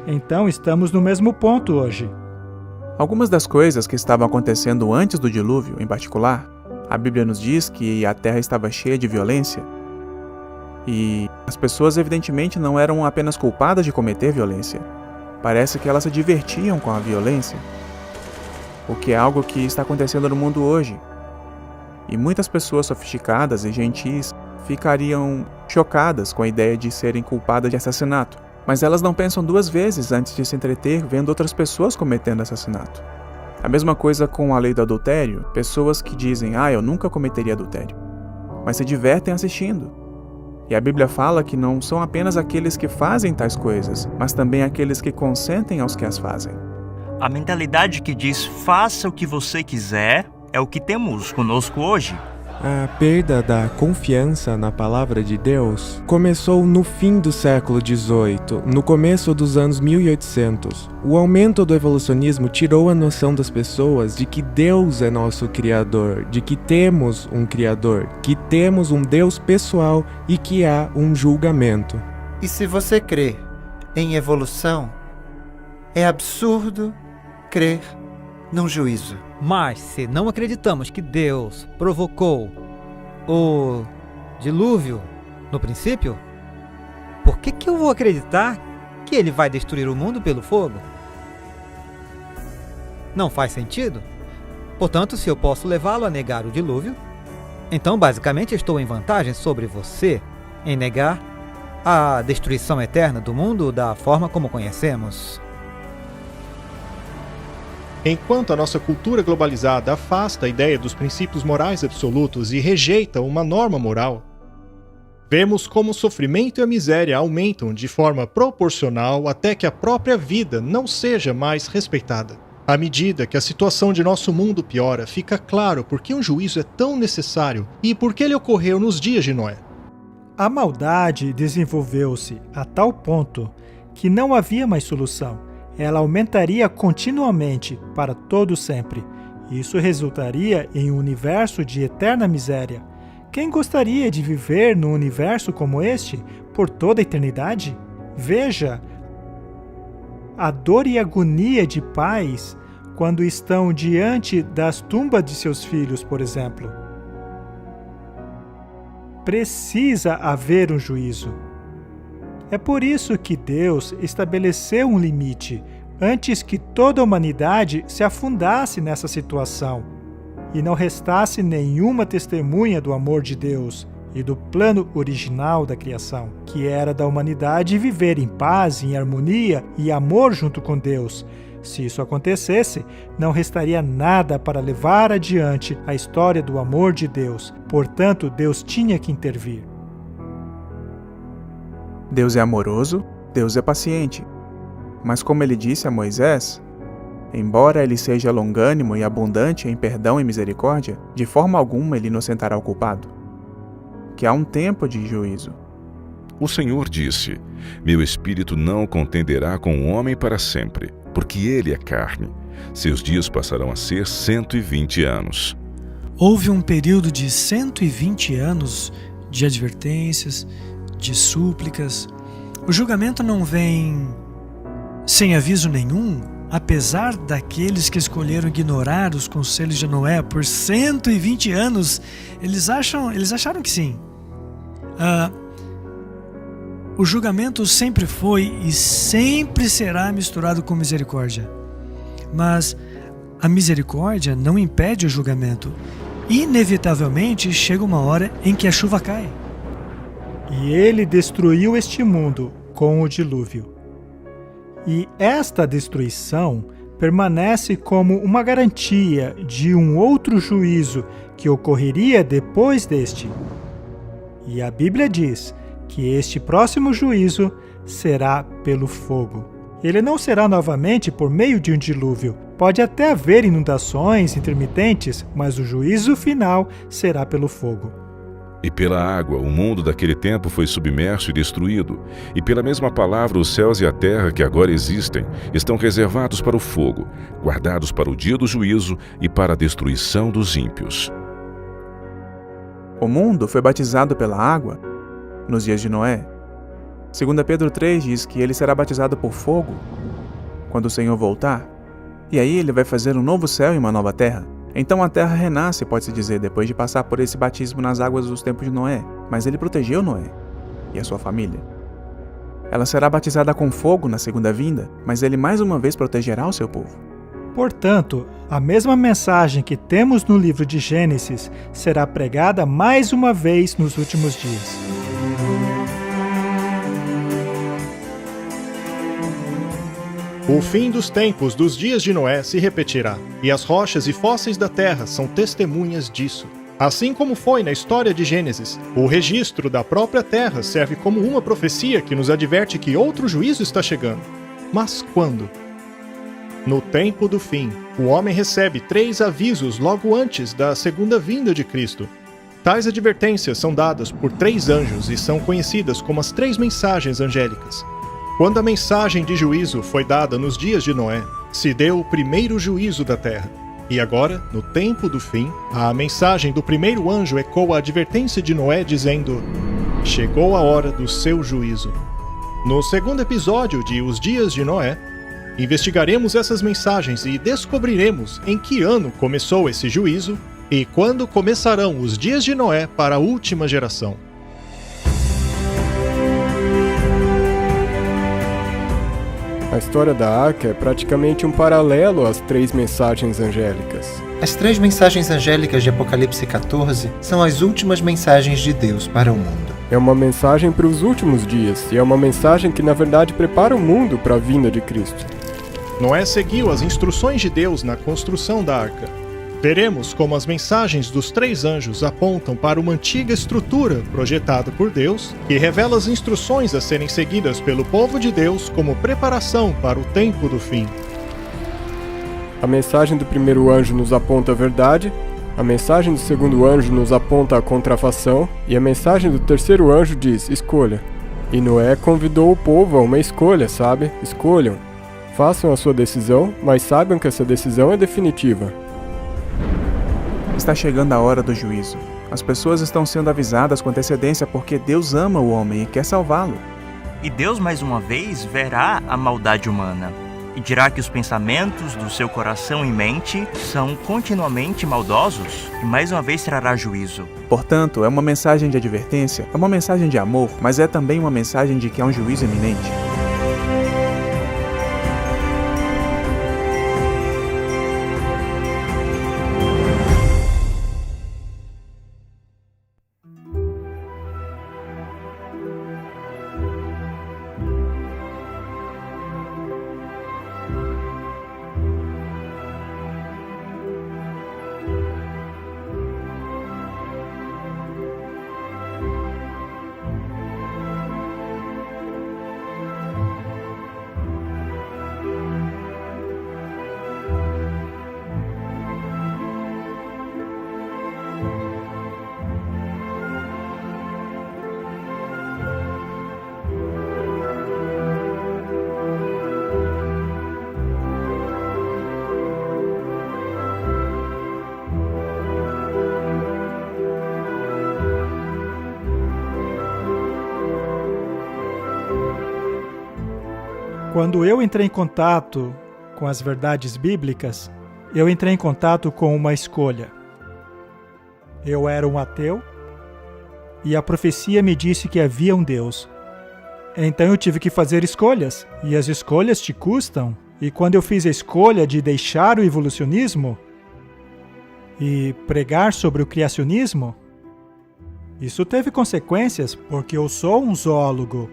Então estamos no mesmo ponto hoje. Algumas das coisas que estavam acontecendo antes do dilúvio, em particular, a Bíblia nos diz que a terra estava cheia de violência e as pessoas evidentemente não eram apenas culpadas de cometer violência. Parece que elas se divertiam com a violência, o que é algo que está acontecendo no mundo hoje. E muitas pessoas sofisticadas e gentis ficariam chocadas com a ideia de serem culpadas de assassinato, mas elas não pensam duas vezes antes de se entreter vendo outras pessoas cometendo assassinato. A mesma coisa com a lei do adultério, pessoas que dizem, eu nunca cometeria adultério, mas se divertem assistindo. E a Bíblia fala que não são apenas aqueles que fazem tais coisas, mas também aqueles que consentem aos que as fazem. A mentalidade que diz faça o que você quiser é o que temos conosco hoje. A perda da confiança na palavra de Deus começou no fim do século XVIII, no começo dos anos 1800. O aumento do evolucionismo tirou a noção das pessoas de que Deus é nosso Criador, de que temos um Criador, que temos um Deus pessoal e que há um julgamento. E se você crê em evolução, é absurdo crer num juízo. Mas se não acreditamos que Deus provocou o dilúvio no princípio, por que eu vou acreditar que ele vai destruir o mundo pelo fogo? Não faz sentido. Portanto, se eu posso levá-lo a negar o dilúvio, então basicamente estou em vantagem sobre você em negar a destruição eterna do mundo da forma como conhecemos. Enquanto a nossa cultura globalizada afasta a ideia dos princípios morais absolutos e rejeita uma norma moral, vemos como o sofrimento e a miséria aumentam de forma proporcional até que a própria vida não seja mais respeitada. À medida que a situação de nosso mundo piora, fica claro por que um juízo é tão necessário e por que ele ocorreu nos dias de Noé. A maldade desenvolveu-se a tal ponto que não havia mais solução. Ela aumentaria continuamente para todo sempre. Isso resultaria em um universo de eterna miséria. Quem gostaria de viver num universo como este por toda a eternidade? Veja a dor e agonia de pais quando estão diante das tumbas de seus filhos, por exemplo. Precisa haver um juízo. É por isso que Deus estabeleceu um limite antes que toda a humanidade se afundasse nessa situação e não restasse nenhuma testemunha do amor de Deus e do plano original da criação, que era da humanidade viver em paz, em harmonia e amor junto com Deus. Se isso acontecesse, não restaria nada para levar adiante a história do amor de Deus. Portanto, Deus tinha que intervir. Deus é amoroso, Deus é paciente. Mas como ele disse a Moisés, embora ele seja longânimo e abundante em perdão e misericórdia, de forma alguma ele inocentará o culpado. Que há um tempo de juízo. O Senhor disse: Meu espírito não contenderá com o homem para sempre, porque ele é carne. Seus dias passarão a ser 120 anos. Houve um período de 120 anos de advertências, de súplicas. O julgamento não vem sem aviso nenhum, apesar daqueles que escolheram ignorar os conselhos de Noé por 120 anos. Eles acharam que sim. O julgamento sempre foi e sempre será misturado com misericórdia. Mas a misericórdia não impede o julgamento. Inevitavelmente chega uma hora em que a chuva cai. E ele destruiu este mundo com o dilúvio. E esta destruição permanece como uma garantia de um outro juízo que ocorreria depois deste. E a Bíblia diz que este próximo juízo será pelo fogo. Ele não será novamente por meio de um dilúvio. Pode até haver inundações intermitentes, mas o juízo final será pelo fogo. E pela água, o mundo daquele tempo foi submerso e destruído. E pela mesma palavra, os céus e a terra que agora existem estão reservados para o fogo, guardados para o dia do juízo e para a destruição dos ímpios. O mundo foi batizado pela água nos dias de Noé. 2 Pedro 3 diz que ele será batizado por fogo quando o Senhor voltar. E aí ele vai fazer um novo céu e uma nova terra. Então a terra renasce, pode-se dizer, depois de passar por esse batismo nas águas dos tempos de Noé. Mas ele protegeu Noé e a sua família. Ela será batizada com fogo na segunda vinda, mas ele mais uma vez protegerá o seu povo. Portanto, a mesma mensagem que temos no livro de Gênesis será pregada mais uma vez nos últimos dias. O fim dos tempos dos dias de Noé se repetirá, e as rochas e fósseis da terra são testemunhas disso. Assim como foi na história de Gênesis, o registro da própria terra serve como uma profecia que nos adverte que outro juízo está chegando. Mas quando? No tempo do fim, o homem recebe 3 avisos logo antes da segunda vinda de Cristo. Tais advertências são dadas por 3 anjos e são conhecidas como as 3 mensagens angélicas. Quando a mensagem de juízo foi dada nos dias de Noé, se deu o primeiro juízo da terra. E agora, no tempo do fim, a mensagem do primeiro anjo ecoa a advertência de Noé dizendo: chegou a hora do seu juízo. No segundo episódio de Os Dias de Noé, investigaremos essas mensagens e descobriremos em que ano começou esse juízo e quando começarão os dias de Noé para a última geração. A história da Arca é praticamente um paralelo às 3 mensagens angélicas. As 3 mensagens angélicas de Apocalipse 14 são as últimas mensagens de Deus para o mundo. É uma mensagem para os últimos dias, e é uma mensagem que na verdade prepara o mundo para a vinda de Cristo. Noé seguiu as instruções de Deus na construção da arca. Veremos como as mensagens dos 3 anjos apontam para uma antiga estrutura projetada por Deus, que revela as instruções a serem seguidas pelo povo de Deus como preparação para o tempo do fim. A mensagem do primeiro anjo nos aponta a verdade, a mensagem do segundo anjo nos aponta a contrafação, e a mensagem do terceiro anjo diz: escolha. E Noé convidou o povo a uma escolha, sabe? Escolham. Façam a sua decisão, mas saibam que essa decisão é definitiva. Está chegando a hora do juízo. As pessoas estão sendo avisadas com antecedência porque Deus ama o homem e quer salvá-lo. E Deus mais uma vez verá a maldade humana e dirá que os pensamentos do seu coração e mente são continuamente maldosos e mais uma vez trará juízo. Portanto, é uma mensagem de advertência, é uma mensagem de amor, mas é também uma mensagem de que há um juízo iminente. Quando eu entrei em contato com as verdades bíblicas, eu entrei em contato com uma escolha. Eu era um ateu e a profecia me disse que havia um Deus. Então eu tive que fazer escolhas, e as escolhas te custam. E quando eu fiz a escolha de deixar o evolucionismo e pregar sobre o criacionismo, isso teve consequências, porque eu sou um zoólogo.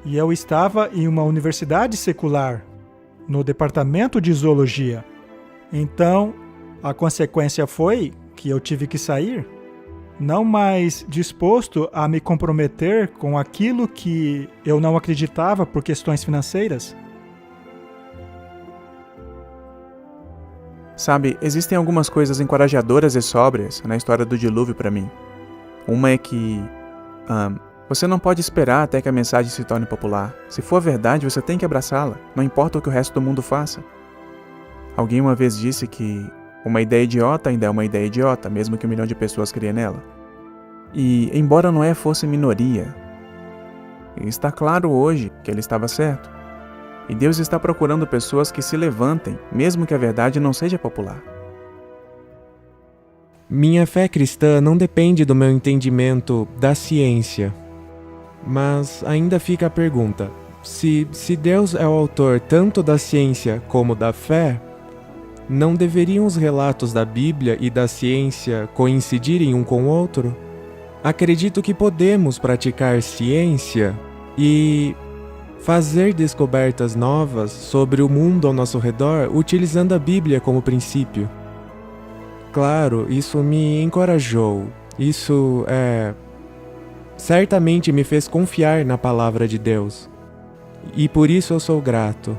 E eu estava em uma universidade secular, no departamento de zoologia. Então, a consequência foi que eu tive que sair, não mais disposto a me comprometer com aquilo que eu não acreditava por questões financeiras. Sabe, existem algumas coisas encorajadoras e sóbrias na história do dilúvio para mim. Uma é que você não pode esperar até que a mensagem se torne popular. Se for verdade, você tem que abraçá-la, não importa o que o resto do mundo faça. Alguém uma vez disse que uma ideia idiota ainda é uma ideia idiota, mesmo que 1 milhão de pessoas criem nela. E, embora Noé fosse minoria, está claro hoje que ele estava certo. E Deus está procurando pessoas que se levantem, mesmo que a verdade não seja popular. Minha fé cristã não depende do meu entendimento da ciência. Mas ainda fica a pergunta: se Deus é o autor tanto da ciência como da fé, não deveriam os relatos da Bíblia e da ciência coincidirem um com o outro? Acredito que podemos praticar ciência e fazer descobertas novas sobre o mundo ao nosso redor utilizando a Bíblia como princípio. Claro, isso me encorajou. Isso certamente me fez confiar na palavra de Deus. E por isso eu sou grato.